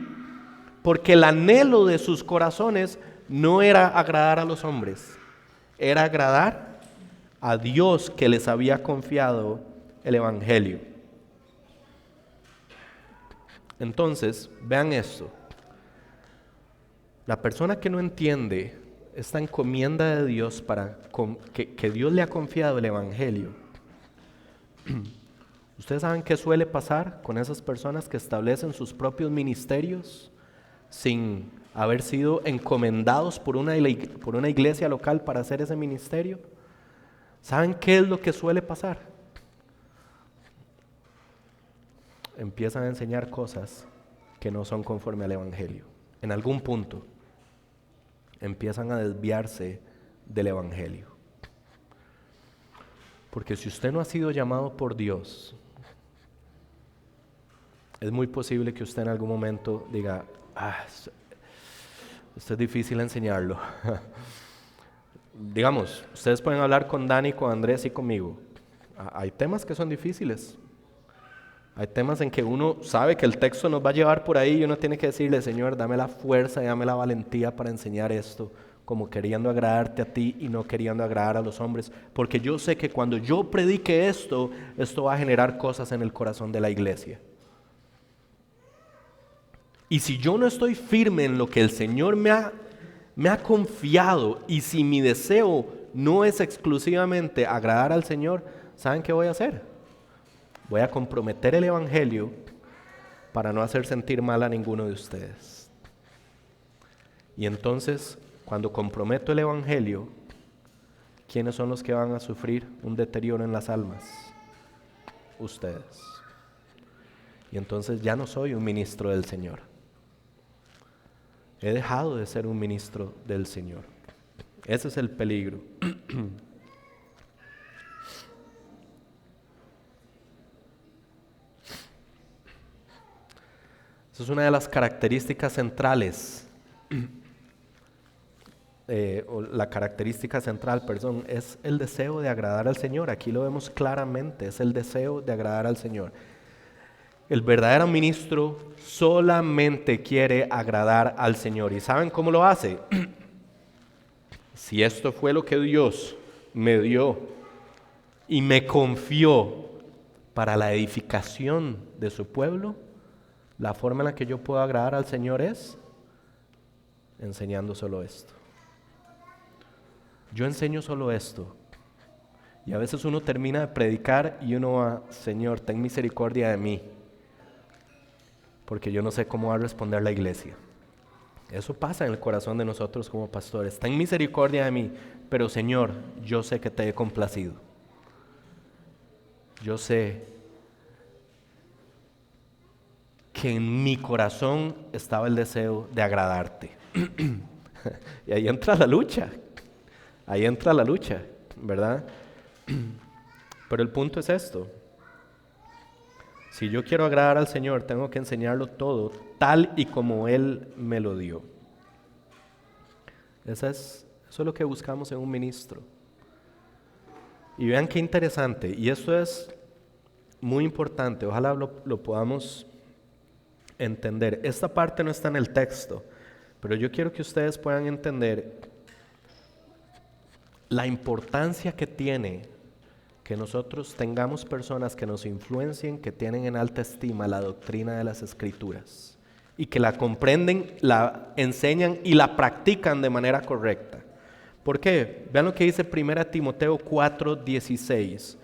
porque el anhelo de sus corazones no era agradar a los hombres, era agradar a Dios que les había confiado el evangelio. Entonces, vean esto. La persona que no entiende esta encomienda de Dios que Dios le ha confiado el evangelio, ¿ustedes saben qué suele pasar con esas personas que establecen sus propios ministerios sin haber sido encomendados por una iglesia local para hacer ese ministerio? ¿Saben qué es lo que suele pasar? Empiezan a enseñar cosas que no son conforme al evangelio. En algún punto empiezan a desviarse del evangelio. Porque si usted no ha sido llamado por Dios, es muy posible que usted en algún momento diga, esto es difícil enseñarlo. Digamos, ustedes pueden hablar con Dani, con Andrés y conmigo. Hay temas que son difíciles. Hay temas en que uno sabe que el texto nos va a llevar por ahí y uno tiene que decirle, Señor, dame la fuerza y dame la valentía para enseñar esto, como queriendo agradarte a ti y no queriendo agradar a los hombres, porque yo sé que cuando yo predique esto va a generar cosas en el corazón de la iglesia. Y si yo no estoy firme en lo que el Señor me ha confiado, y si mi deseo no es exclusivamente agradar al Señor, ¿saben qué voy a hacer? Voy a comprometer el evangelio para no hacer sentir mal a ninguno de ustedes. Y entonces, cuando comprometo el evangelio, ¿quiénes son los que van a sufrir un deterioro en las almas? Ustedes. Y entonces ya no soy un ministro del Señor. He dejado de ser un ministro del Señor. Ese es el peligro. Esa es una de las características centrales. O la característica central, perdón, es el deseo de agradar al Señor. Aquí lo vemos claramente, es el deseo de agradar al Señor. El verdadero ministro solamente quiere agradar al Señor. ¿Y saben cómo lo hace? Si esto fue lo que Dios me dio y me confió para la edificación de su pueblo, la forma en la que yo puedo agradar al Señor es enseñando solo esto. Yo enseño solo esto. Y a veces uno termina de predicar y uno va, Señor, ten misericordia de mí, porque yo no sé cómo va a responder la iglesia. Eso pasa en el corazón de nosotros como pastores. Ten misericordia de mí, pero Señor, yo sé que te he complacido. Yo sé que en mi corazón estaba el deseo de agradarte. Y ahí entra la lucha. Ahí entra la lucha, ¿verdad? Pero el punto es esto. Si yo quiero agradar al Señor, tengo que enseñarlo todo tal y como Él me lo dio. Eso es lo que buscamos en un ministro. Y vean qué interesante, y esto es muy importante, ojalá lo podamos entender. Esta parte no está en el texto, pero yo quiero que ustedes puedan entender la importancia que tiene que nosotros tengamos personas que nos influencien, que tienen en alta estima la doctrina de las Escrituras y que la comprenden, la enseñan y la practican de manera correcta. ¿Por qué? Vean lo que dice 1 Timoteo 4:16. Eso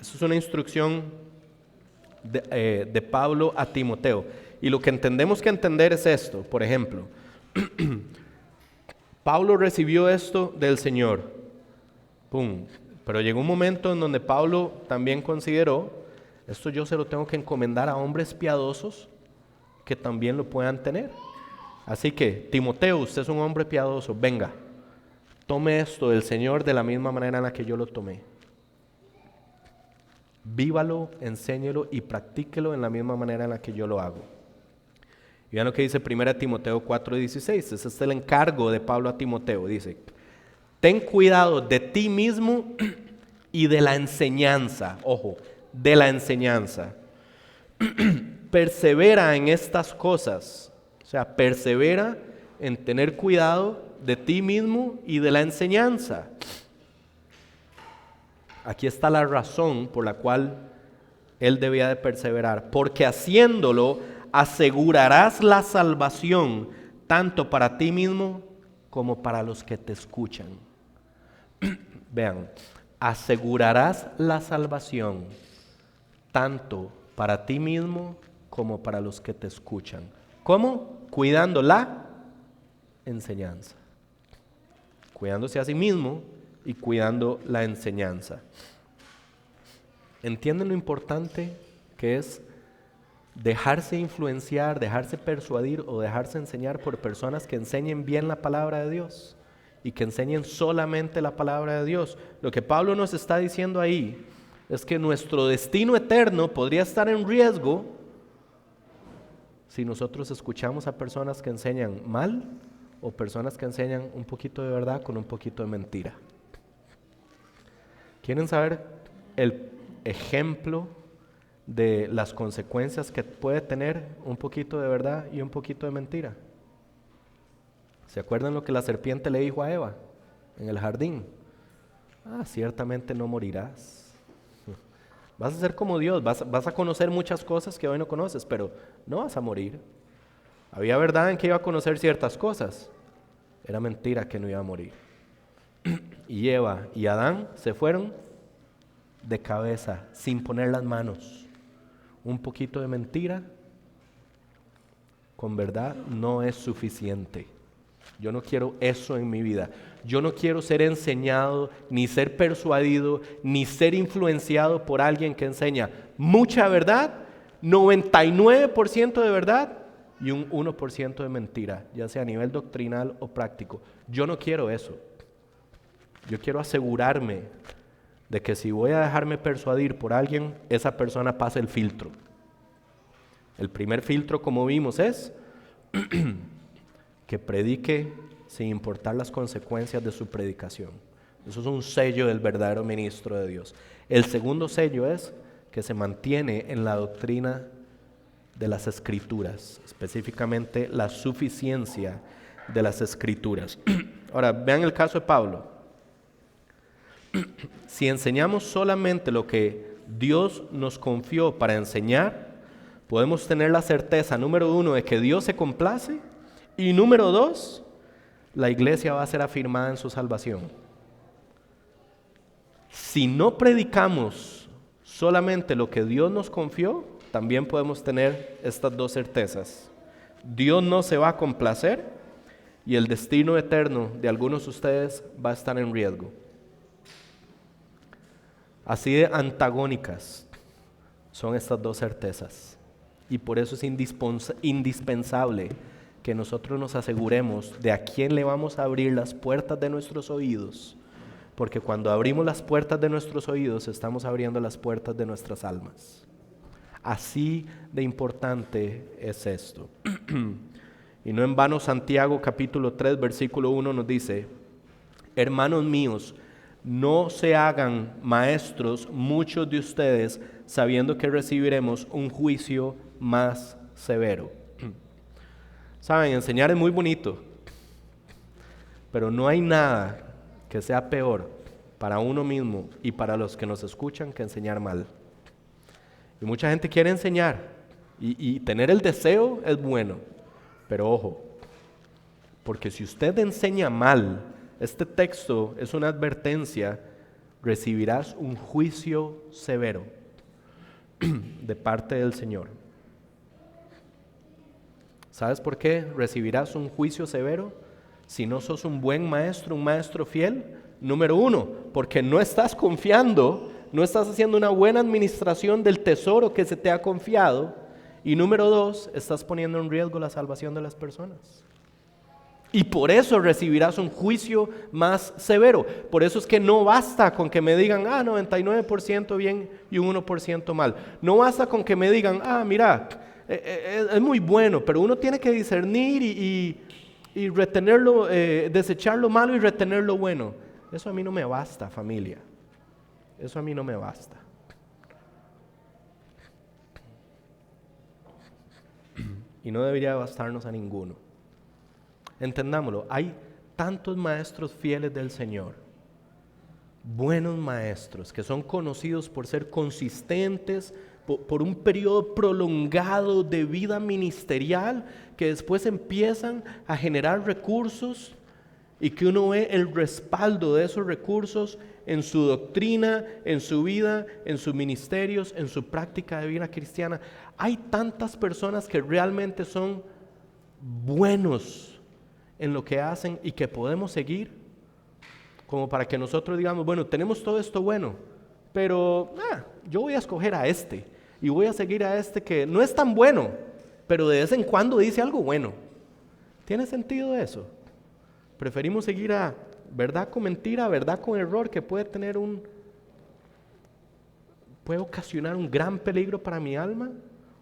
es una instrucción de Pablo a Timoteo. Y lo que tenemos que entender es esto. Por ejemplo, Pablo recibió esto del Señor. ¡Pum! Pero llegó un momento en donde Pablo también consideró, esto yo se lo tengo que encomendar a hombres piadosos que también lo puedan tener. Así que, Timoteo, usted es un hombre piadoso, venga, tome esto del Señor de la misma manera en la que yo lo tomé. Vívalo, enséñelo y practíquelo en la misma manera en la que yo lo hago. Y vean lo que dice 1 Timoteo 4:16. Ese es el encargo de Pablo a Timoteo. Dice, ten cuidado de ti mismo y de la enseñanza. Ojo, de la enseñanza. Persevera en estas cosas. O sea, persevera en tener cuidado de ti mismo y de la enseñanza. Aquí está la razón por la cual él debía de perseverar. Porque haciéndolo, asegurarás la salvación tanto para ti mismo como para los que te escuchan. Vean, asegurarás la salvación tanto para ti mismo como para los que te escuchan. ¿Cómo? Cuidando la enseñanza. Cuidándose a sí mismo y cuidando la enseñanza. ¿Entienden lo importante que es dejarse influenciar, dejarse persuadir o dejarse enseñar por personas que enseñen bien la palabra de Dios y que enseñen solamente la palabra de Dios? Lo que Pablo nos está diciendo ahí es que nuestro destino eterno podría estar en riesgo si nosotros escuchamos a personas que enseñan mal o personas que enseñan un poquito de verdad con un poquito de mentira. ¿Quieren saber el ejemplo de las consecuencias que puede tener un poquito de verdad y un poquito de mentira? ¿Se acuerdan lo que la serpiente le dijo a Eva en el jardín? Ciertamente no morirás. Vas a ser como Dios, vas a conocer muchas cosas que hoy no conoces, pero no vas a morir. Había verdad en que iba a conocer ciertas cosas. Era mentira que no iba a morir. Y Eva y Adán se fueron de cabeza, sin poner las manos. Un poquito de mentira con verdad no es suficiente. Yo no quiero eso en mi vida. Yo no quiero ser enseñado, ni ser persuadido, ni ser influenciado por alguien que enseña mucha verdad, 99% de verdad y un 1% de mentira, ya sea a nivel doctrinal o práctico. Yo no quiero eso. Yo quiero asegurarme de que si voy a dejarme persuadir por alguien, esa persona pase el filtro. El primer filtro, como vimos, es que predique sin importar las consecuencias de su predicación. Eso es un sello del verdadero ministro de Dios. El segundo sello es que se mantiene en la doctrina de las Escrituras, específicamente la suficiencia de las Escrituras. Ahora, vean el caso de Pablo. Si enseñamos solamente lo que Dios nos confió para enseñar, podemos tener la certeza, número 1, de que Dios se complace, y número 2, la iglesia va a ser afirmada en su salvación. Si no predicamos solamente lo que Dios nos confió, también podemos tener estas dos certezas. Dios no se va a complacer y el destino eterno de algunos de ustedes va a estar en riesgo. Así de antagónicas son estas dos certezas. Y por eso es indispensable que nosotros nos aseguremos de a quién le vamos a abrir las puertas de nuestros oídos. Porque cuando abrimos las puertas de nuestros oídos, estamos abriendo las puertas de nuestras almas. Así de importante es esto. Y no en vano Santiago capítulo 3 versículo 1 nos dice: hermanos míos, no se hagan maestros muchos de ustedes, sabiendo que recibiremos un juicio más severo. Saben, enseñar es muy bonito, pero no hay nada que sea peor para uno mismo y para los que nos escuchan que enseñar mal. Y mucha gente quiere enseñar y tener el deseo es bueno, pero ojo, porque si usted enseña mal, este texto es una advertencia: recibirás un juicio severo de parte del Señor. ¿Sabes por qué recibirás un juicio severo? Si no sos un buen maestro, un maestro fiel. Número 1, porque no estás confiando, no estás haciendo una buena administración del tesoro que se te ha confiado. Y número 2, estás poniendo en riesgo la salvación de las personas. Y por eso recibirás un juicio más severo. Por eso es que no basta con que me digan, 99% bien y un 1% mal. No basta con que me digan, mira, es muy bueno, pero uno tiene que discernir y retenerlo, desechar lo malo y retener lo bueno. Eso a mí no me basta, familia. Eso a mí no me basta. Y no debería bastarnos a ninguno. Entendámoslo, hay tantos maestros fieles del Señor, buenos maestros que son conocidos por ser consistentes, por un periodo prolongado de vida ministerial, que después empiezan a generar recursos y que uno ve el respaldo de esos recursos en su doctrina, en su vida, en sus ministerios, en su práctica de vida cristiana. Hay tantas personas que realmente son buenos en lo que hacen y que podemos seguir, como para que nosotros digamos, bueno, tenemos todo esto bueno, pero yo voy a escoger a este y voy a seguir a este que no es tan bueno, pero de vez en cuando dice algo bueno. ¿Tiene sentido eso? Preferimos seguir a verdad con mentira, verdad con error, que puede ocasionar un gran peligro para mi alma,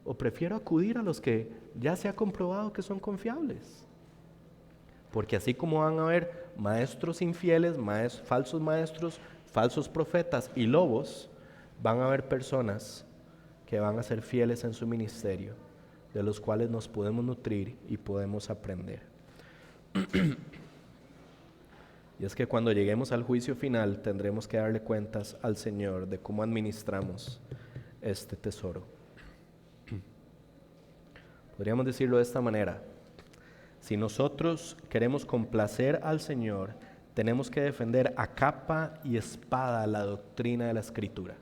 o prefiero acudir a los que ya se ha comprobado que son confiables. Porque así como van a haber maestros infieles, falsos maestros, falsos profetas y lobos, van a haber personas que van a ser fieles en su ministerio, de los cuales nos podemos nutrir y podemos aprender. Y es que cuando lleguemos al juicio final tendremos que darle cuentas al Señor de cómo administramos este tesoro. Podríamos decirlo de esta manera: si nosotros queremos complacer al Señor, tenemos que defender a capa y espada la doctrina de la Escritura.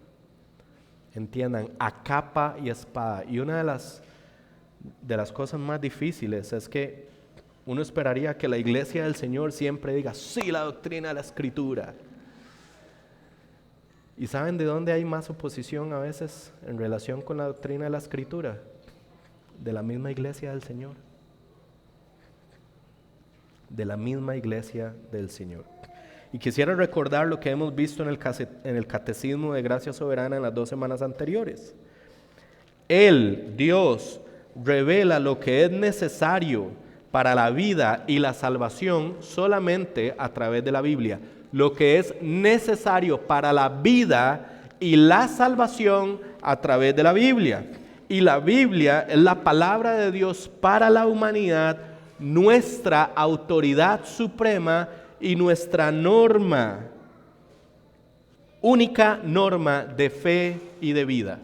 Entiendan, a capa y espada. Y una de las cosas más difíciles es que uno esperaría que la iglesia del Señor siempre diga, sí, la doctrina de la Escritura. ¿Y saben de dónde hay más oposición a veces en relación con la doctrina de la Escritura? De la misma iglesia del Señor. De la misma iglesia del Señor. Y quisiera recordar lo que hemos visto en el Catecismo de Gracia Soberana en las 2 semanas anteriores. Él, Dios, revela lo que es necesario para la vida y la salvación solamente a través de la Biblia. Lo que es necesario para la vida y la salvación a través de la Biblia. Y la Biblia es la palabra de Dios para la humanidad, nuestra autoridad suprema y nuestra norma, única norma de fe y de vida.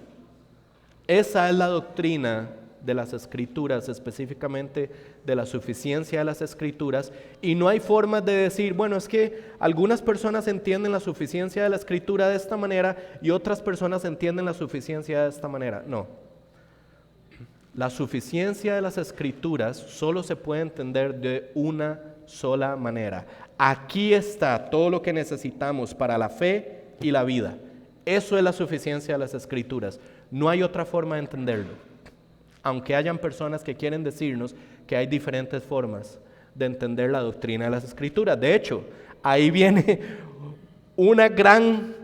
Esa es la doctrina de las Escrituras, específicamente de la suficiencia de las Escrituras, y no hay formas de decir, bueno, es que algunas personas entienden la suficiencia de la Escritura de esta manera y otras personas entienden la suficiencia de esta manera. No. La suficiencia de las Escrituras solo se puede entender de una sola manera. Aquí está todo lo que necesitamos para la fe y la vida. Eso es la suficiencia de las Escrituras. No hay otra forma de entenderlo. Aunque hayan personas que quieren decirnos que hay diferentes formas de entender la doctrina de las Escrituras. De hecho, ahí viene un gran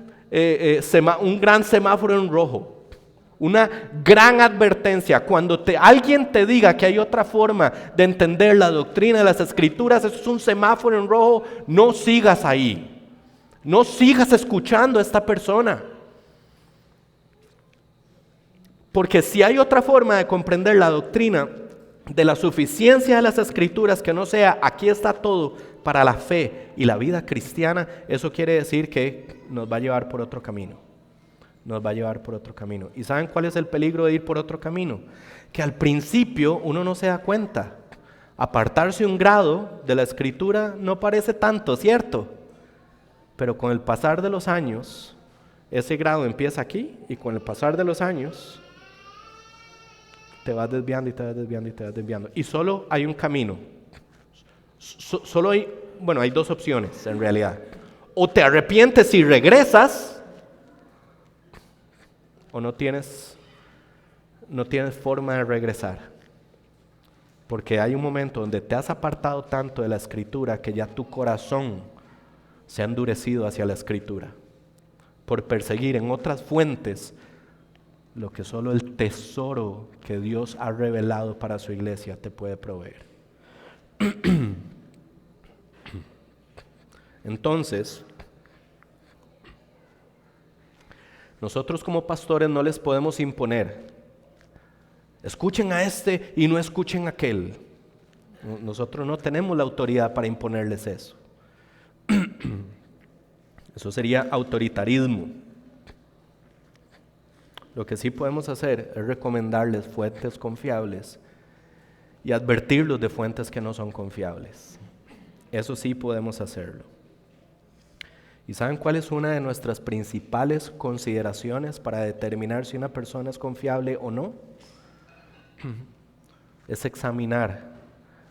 semáforo en rojo. Una gran advertencia. Cuando alguien te diga que hay otra forma de entender la doctrina de las Escrituras, eso es un semáforo en rojo, no sigas ahí. No sigas escuchando a esta persona. Porque si hay otra forma de comprender la doctrina de la suficiencia de las Escrituras que no sea aquí está todo para la fe y la vida cristiana, eso quiere decir que nos va a llevar por otro camino. Nos va a llevar por otro camino. ¿Y saben cuál es el peligro de ir por otro camino? Que al principio uno no se da cuenta. Apartarse un grado de la Escritura no parece tanto, ¿cierto? Pero con el pasar de los años, ese grado empieza aquí y con el pasar de los años te vas desviando y te vas desviando y te vas desviando. Y solo hay un camino. Hay 2 opciones en realidad. O te arrepientes y regresas, o no tienes forma de regresar. Porque hay un momento donde te has apartado tanto de la Escritura que ya tu corazón se ha endurecido hacia la Escritura por perseguir en otras fuentes lo que solo el tesoro que Dios ha revelado para su iglesia te puede proveer. Entonces, nosotros como pastores no les podemos imponer, escuchen a este y no escuchen a aquel. Nosotros no tenemos la autoridad para imponerles eso. Eso sería autoritarismo. Lo que sí podemos hacer es recomendarles fuentes confiables y advertirlos de fuentes que no son confiables. Eso sí podemos hacerlo. ¿Y saben cuál es una de nuestras principales consideraciones para determinar si una persona es confiable o no? Es examinar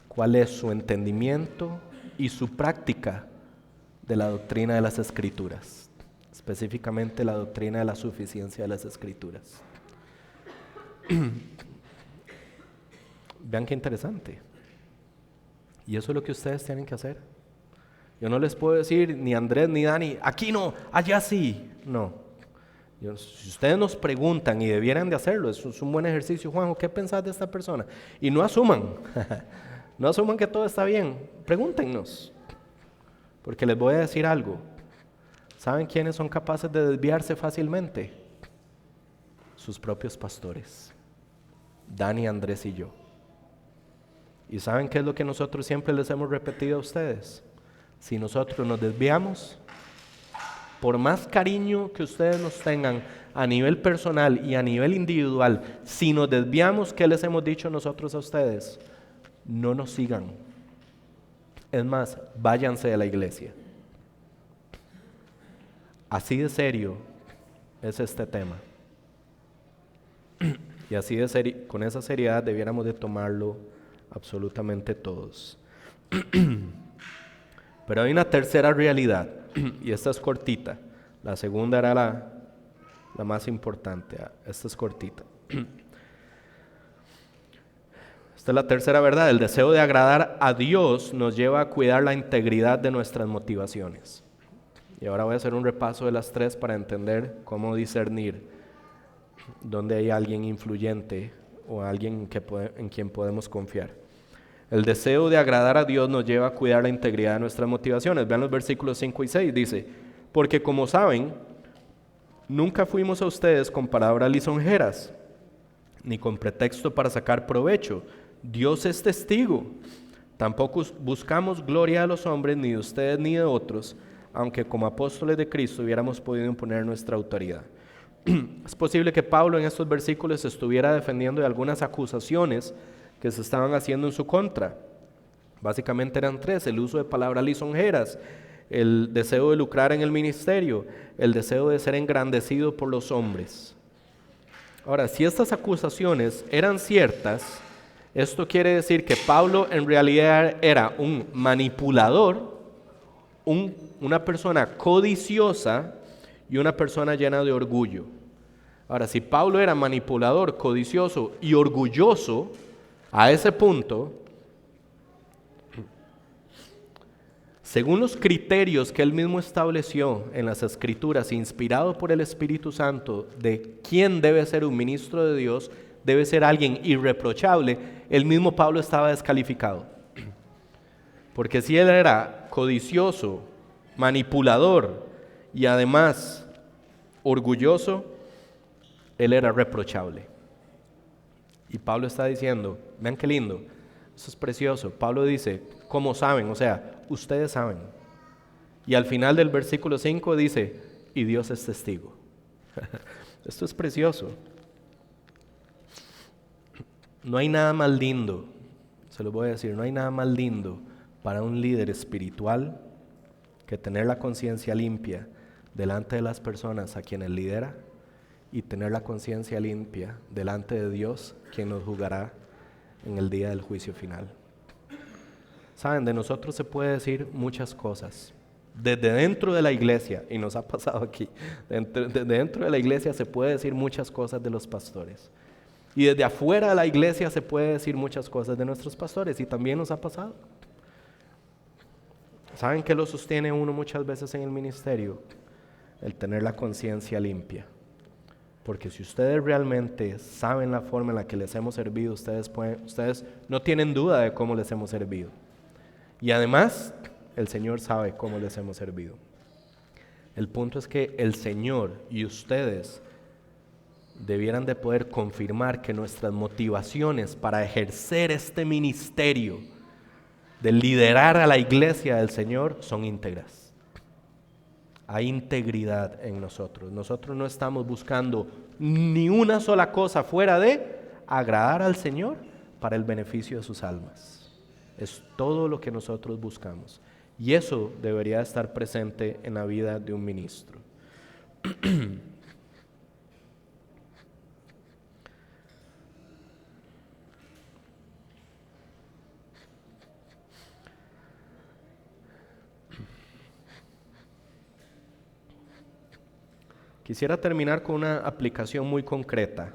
cuál es su entendimiento y su práctica de la doctrina de las Escrituras, específicamente la doctrina de la suficiencia de las Escrituras. Vean qué interesante. Y eso es lo que ustedes tienen que hacer. Yo no les puedo decir, ni Andrés ni Dani, aquí no, allá sí. No. Si ustedes nos preguntan y debieran de hacerlo, es un buen ejercicio. Juanjo, ¿qué pensás de esta persona? Y no asuman, no asuman que todo está bien. Pregúntenos, porque les voy a decir algo. ¿Saben quiénes son capaces de desviarse fácilmente? Sus propios pastores, Dani, Andrés y yo. ¿Y saben qué es lo que nosotros siempre les hemos repetido a ustedes? Si nosotros nos desviamos, por más cariño que ustedes nos tengan a nivel personal y a nivel individual, si nos desviamos, ¿qué les hemos dicho nosotros a ustedes? No nos sigan. Es más, váyanse de la iglesia. Así de serio es este tema. Y así de serio, con esa seriedad debiéramos de tomarlo absolutamente todos. Pero hay una tercera realidad, y esta es cortita. La segunda era la más importante. Esta es cortita. Esta es la tercera verdad. El deseo de agradar a Dios nos lleva a cuidar la integridad de nuestras motivaciones. Y ahora voy a hacer un repaso de las tres para entender cómo discernir dónde hay alguien influyente o alguien en quien podemos confiar. El deseo de agradar a Dios nos lleva a cuidar la integridad de nuestras motivaciones. Vean los versículos 5 y 6, dice, porque como saben, nunca fuimos a ustedes con palabras lisonjeras, ni con pretexto para sacar provecho. Dios es testigo. Tampoco buscamos gloria a los hombres, ni de ustedes ni de otros, aunque como apóstoles de Cristo hubiéramos podido imponer nuestra autoridad. Es posible que Pablo en estos versículos estuviera defendiendo de algunas acusaciones que se estaban haciendo en su contra. Básicamente eran tres: el uso de palabras lisonjeras, el deseo de lucrar en el ministerio, el deseo de ser engrandecido por los hombres. Ahora, si estas acusaciones eran ciertas, esto quiere decir que Pablo en realidad era un manipulador, una persona codiciosa y una persona llena de orgullo. Ahora, si Pablo era manipulador, codicioso y orgulloso a ese punto, según los criterios que él mismo estableció en las Escrituras, inspirado por el Espíritu Santo, de quién debe ser un ministro de Dios, debe ser alguien irreprochable, el mismo Pablo estaba descalificado. Porque si él era codicioso, manipulador y además orgulloso, él era reprochable. Y Pablo está diciendo, vean qué lindo, eso es precioso. Pablo dice, ¿cómo saben? O sea, ustedes saben. Y al final del versículo 5 dice, y Dios es testigo. Esto es precioso. No hay nada más lindo, se lo voy a decir, no hay nada más lindo para un líder espiritual que tener la conciencia limpia delante de las personas a quienes lidera y tener la conciencia limpia delante de Dios, quien nos juzgará en el día del juicio final. Saben, de nosotros se puede decir muchas cosas. Desde dentro de la iglesia, y nos ha pasado aquí, desde dentro de la iglesia se puede decir muchas cosas de los pastores. Y desde afuera de la iglesia se puede decir muchas cosas de nuestros pastores, y también nos ha pasado. ¿Saben qué lo sostiene uno muchas veces en el ministerio? El tener la conciencia limpia. Porque si ustedes realmente saben la forma en la que les hemos servido, ustedes no tienen duda de cómo les hemos servido. Y además, el Señor sabe cómo les hemos servido. El punto es que el Señor y ustedes debieran de poder confirmar que nuestras motivaciones para ejercer este ministerio de liderar a la iglesia del Señor son íntegras. Hay integridad en nosotros. Nosotros no estamos buscando ni una sola cosa fuera de agradar al Señor para el beneficio de sus almas. Es todo lo que nosotros buscamos. Y eso debería estar presente en la vida de un ministro. Quisiera terminar con una aplicación muy concreta.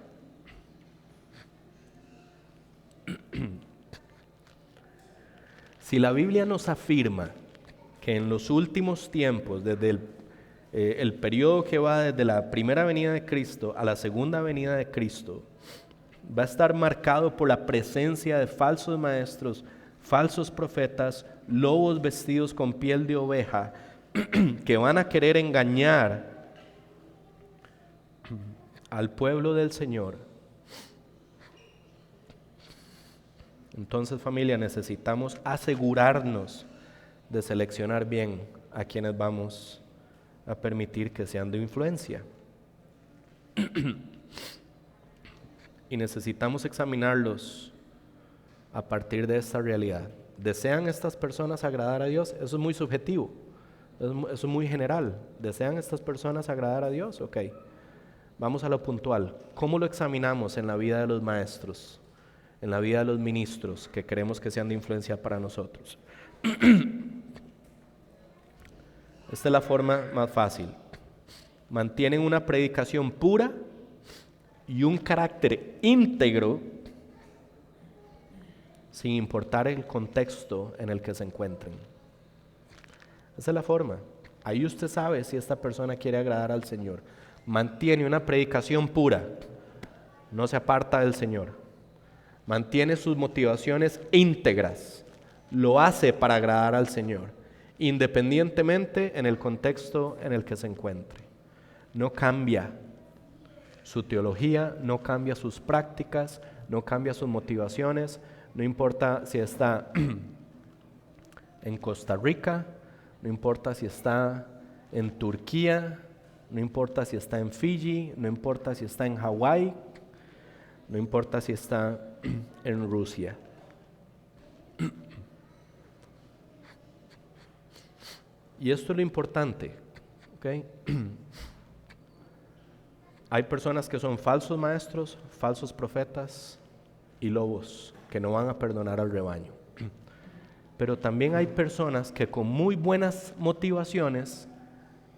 Si la Biblia nos afirma que en los últimos tiempos, desde el periodo que va desde la primera venida de Cristo a la segunda venida de Cristo, va a estar marcado por la presencia de falsos maestros, falsos profetas, lobos vestidos con piel de oveja, que van a querer engañar al pueblo del Señor. Entonces, familia, necesitamos asegurarnos de seleccionar bien a quienes vamos a permitir que sean de influencia. Y necesitamos examinarlos a partir de esta realidad. ¿Desean estas personas agradar a Dios? Eso es muy subjetivo, eso es muy general. ¿Desean estas personas agradar a Dios? Ok. Vamos a lo puntual. ¿Cómo lo examinamos en la vida de los maestros, en la vida de los ministros que queremos que sean de influencia para nosotros? Esta es la forma más fácil. Mantienen una predicación pura y un carácter íntegro sin importar el contexto en el que se encuentren. Esa es la forma. Ahí usted sabe si esta persona quiere agradar al Señor. Mantiene una predicación pura, no se aparta del Señor. Mantiene sus motivaciones íntegras, lo hace para agradar al Señor, independientemente en el contexto en el que se encuentre. No cambia su teología, no cambia sus prácticas, no cambia sus motivaciones, no importa si está en Costa Rica, no importa si está en Turquía, no importa si está en Fiji, no importa si está en Hawái, no importa si está en Rusia. Y esto es lo importante, ¿ok? Hay personas que son falsos maestros, falsos profetas y lobos que no van a perdonar al rebaño. Pero también hay personas que con muy buenas motivaciones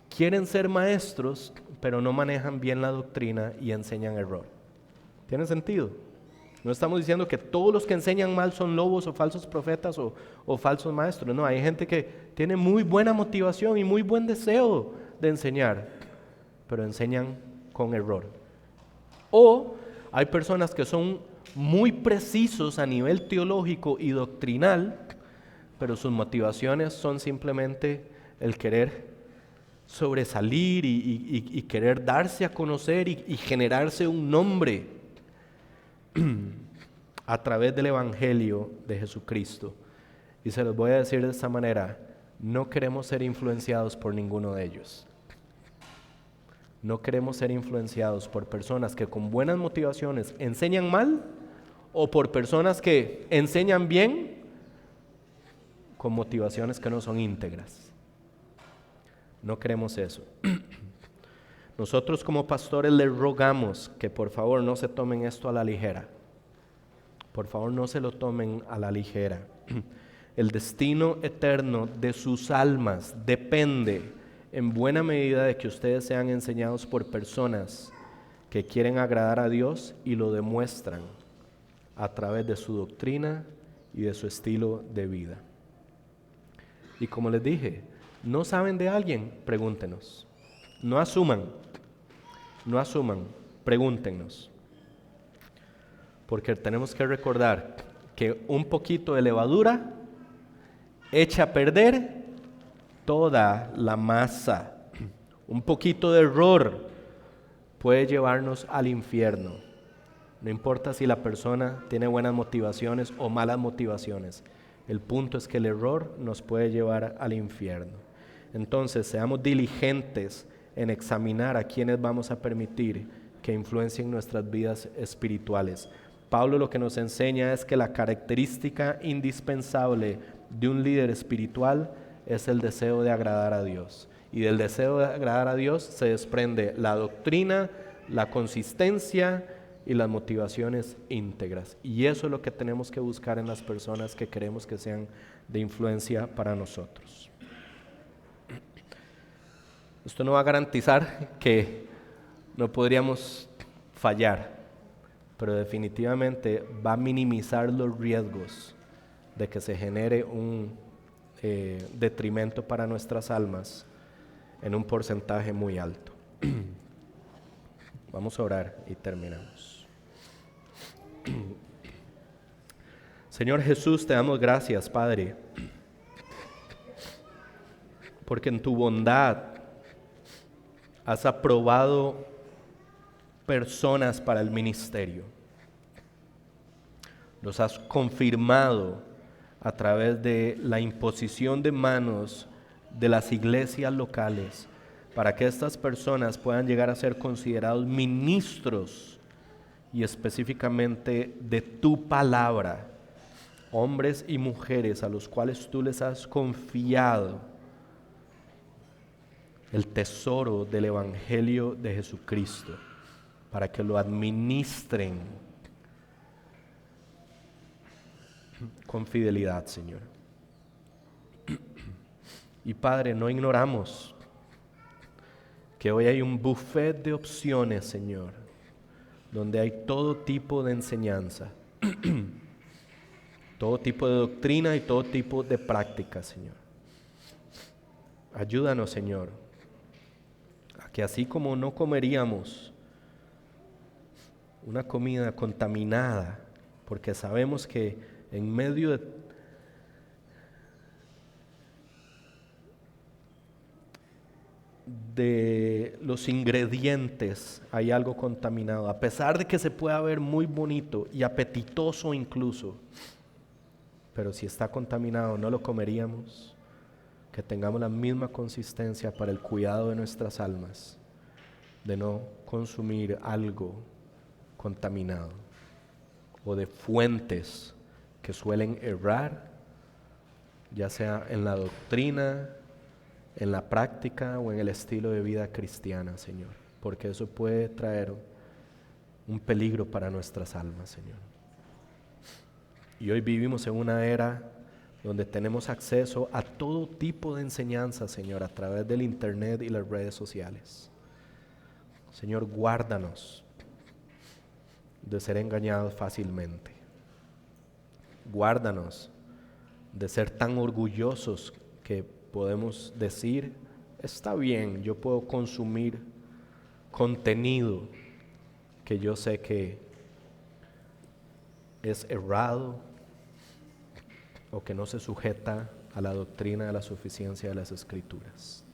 quieren ser maestros, pero no manejan bien la doctrina y enseñan error. ¿Tiene sentido? No estamos diciendo que todos los que enseñan mal son lobos o falsos profetas o falsos maestros. No, hay gente que tiene muy buena motivación y muy buen deseo de enseñar, pero enseñan con error. O hay personas que son muy precisos a nivel teológico y doctrinal, pero sus motivaciones son simplemente el querer sobresalir y querer darse a conocer y generarse un nombre a través del Evangelio de Jesucristo. Y se los voy a decir de esta manera: no queremos ser influenciados por ninguno de ellos. No queremos ser influenciados por personas que con buenas motivaciones enseñan mal, o por personas que enseñan bien con motivaciones que no son íntegras. No queremos eso. Nosotros como pastores les rogamos que por favor no se tomen esto a la ligera. Por favor no se lo tomen a la ligera. El destino eterno de sus almas depende en buena medida de que ustedes sean enseñados por personas que quieren agradar a Dios y lo demuestran a través de su doctrina y de su estilo de vida. Y como les dije, ¿no saben de alguien? Pregúntenos. No asuman, pregúntenos. Porque tenemos que recordar que un poquito de levadura echa a perder toda la masa. Un poquito de error puede llevarnos al infierno. No importa si la persona tiene buenas motivaciones o malas motivaciones. El punto es que el error nos puede llevar al infierno. Entonces, seamos diligentes en examinar a quienes vamos a permitir que influencien nuestras vidas espirituales. Pablo lo que nos enseña es que la característica indispensable de un líder espiritual es el deseo de agradar a Dios. Y del deseo de agradar a Dios se desprende la doctrina, la consistencia y las motivaciones íntegras. Y eso es lo que tenemos que buscar en las personas que queremos que sean de influencia para nosotros. Esto no va a garantizar que no podríamos fallar, pero definitivamente va a minimizar los riesgos de que se genere un detrimento para nuestras almas en un porcentaje muy alto. Vamos a orar y terminamos. Señor Jesús, te damos gracias, Padre, porque en tu bondad has aprobado personas para el ministerio. Los has confirmado a través de la imposición de manos de las iglesias locales, para que estas personas puedan llegar a ser considerados ministros y específicamente de tu palabra, hombres y mujeres a los cuales tú les has confiado el tesoro del Evangelio de Jesucristo, para que lo administren con fidelidad, Señor. Y Padre, no ignoramos que hoy hay un buffet de opciones, Señor, donde hay todo tipo de enseñanza, todo tipo de doctrina y todo tipo de práctica, Señor. Ayúdanos, Señor, a que así como no comeríamos una comida contaminada, porque sabemos que en medio de los ingredientes hay algo contaminado, a pesar de que se pueda ver muy bonito y apetitoso incluso, pero si está contaminado no lo comeríamos. Que tengamos la misma consistencia para el cuidado de nuestras almas, de no consumir algo contaminado o de fuentes que suelen errar, ya sea en la doctrina, en la práctica o en el estilo de vida cristiana, Señor, porque eso puede traer un peligro para nuestras almas, Señor. Y hoy vivimos en una era donde tenemos acceso a todo tipo de enseñanza, Señor, a través del internet y las redes sociales. Señor, guárdanos de ser engañados fácilmente. Guárdanos de ser tan orgullosos que podemos decir, está bien, yo puedo consumir contenido que yo sé que es errado o que no se sujeta a la doctrina de la suficiencia de las Escrituras.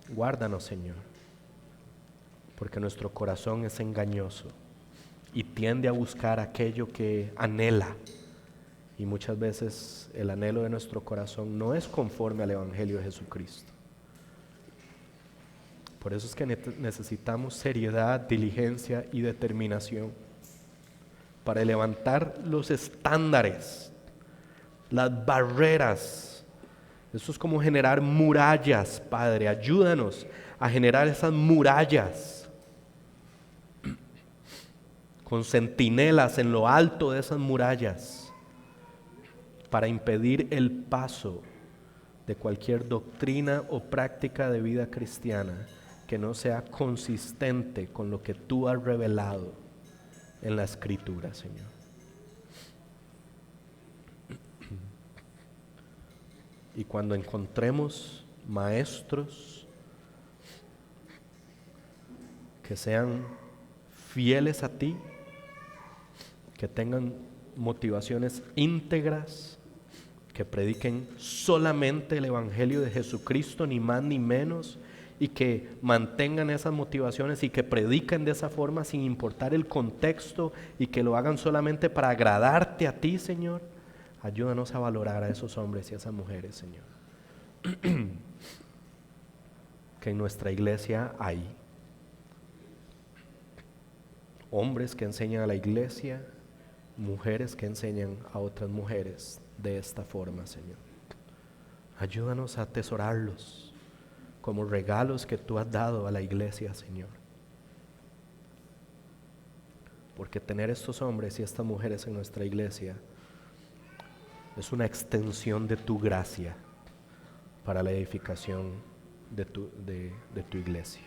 Guárdanos, Señor, porque nuestro corazón es engañoso y tiende a buscar aquello que anhela, y muchas veces el anhelo de nuestro corazón no es conforme al Evangelio de Jesucristo. Por eso es que necesitamos seriedad, diligencia y determinación para levantar los estándares, las barreras. Eso es como generar murallas, Padre. Ayúdanos a generar esas murallas con centinelas en lo alto de esas murallas para impedir el paso de cualquier doctrina o práctica de vida cristiana que no sea consistente con lo que tú has revelado en la Escritura, Señor. Y cuando encontremos maestros que sean fieles a ti, que tengan motivaciones íntegras, que prediquen solamente el Evangelio de Jesucristo, ni más ni menos, y que mantengan esas motivaciones y que prediquen de esa forma sin importar el contexto y que lo hagan solamente para agradarte a ti, Señor. Ayúdanos a valorar a esos hombres y a esas mujeres, Señor. Que en nuestra iglesia hay hombres que enseñan a la iglesia, mujeres que enseñan a otras mujeres de esta forma, Señor. Ayúdanos a atesorarlos como regalos que tú has dado a la iglesia, Señor. Porque tener estos hombres y estas mujeres en nuestra iglesia es una extensión de tu gracia para la edificación de tu iglesia.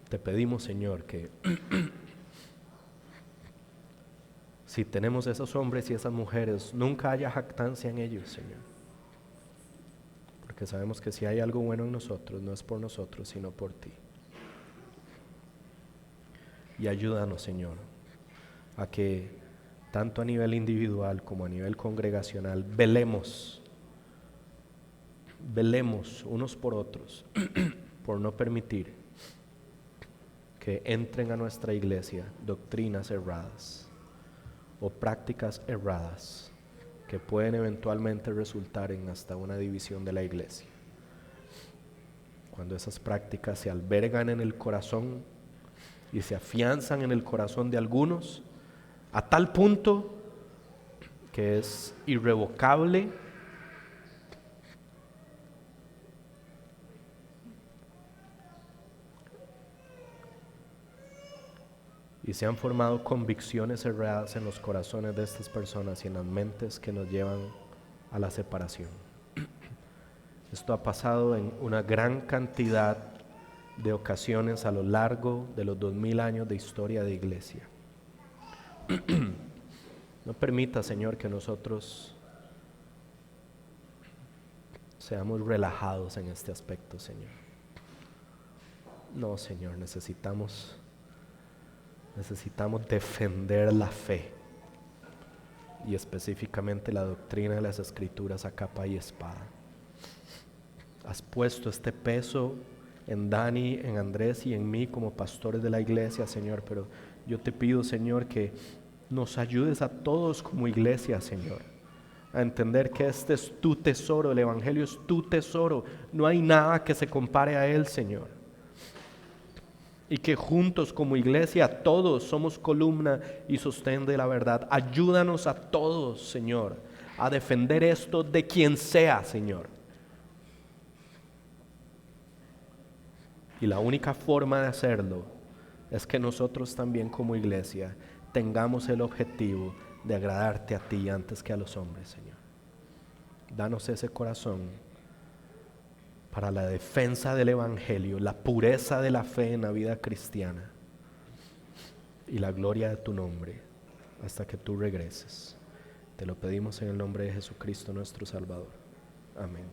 Te pedimos, Señor, que si tenemos esos hombres y esas mujeres, nunca haya jactancia en ellos, Señor. Porque sabemos que si hay algo bueno en nosotros, no es por nosotros, sino por ti. Y ayúdanos, Señor, a que tanto a nivel individual como a nivel congregacional velemos unos por otros por no permitir que entren a nuestra iglesia doctrinas erradas o prácticas erradas que pueden eventualmente resultar en hasta una división de la iglesia. Cuando esas prácticas se albergan en el corazón y se afianzan en el corazón de algunos a tal punto que es irrevocable, y se han formado convicciones erradas en los corazones de estas personas y en las mentes que nos llevan a la separación. Esto ha pasado en una gran cantidad de ocasiones a lo largo de los 2000 años de historia de iglesia. No permita, Señor, que nosotros seamos relajados en este aspecto, Señor. No, Señor, necesitamos defender la fe y específicamente la doctrina de las Escrituras a capa y espada. Has puesto este peso en Dani, en Andrés y en mí como pastores de la iglesia, Señor, pero yo te pido, Señor, que nos ayudes a todos como iglesia, Señor, a entender que este es tu tesoro, el Evangelio es tu tesoro, no hay nada que se compare a él, Señor. Y que juntos como iglesia todos somos columna y sostén de la verdad. Ayúdanos a todos, Señor, a defender esto de quien sea, Señor. Y la única forma de hacerlo es que nosotros también como iglesia tengamos el objetivo de agradarte a ti antes que a los hombres, Señor. Danos ese corazón para la defensa del Evangelio, la pureza de la fe en la vida cristiana y la gloria de tu nombre hasta que tú regreses. Te lo pedimos en el nombre de Jesucristo nuestro Salvador. Amén.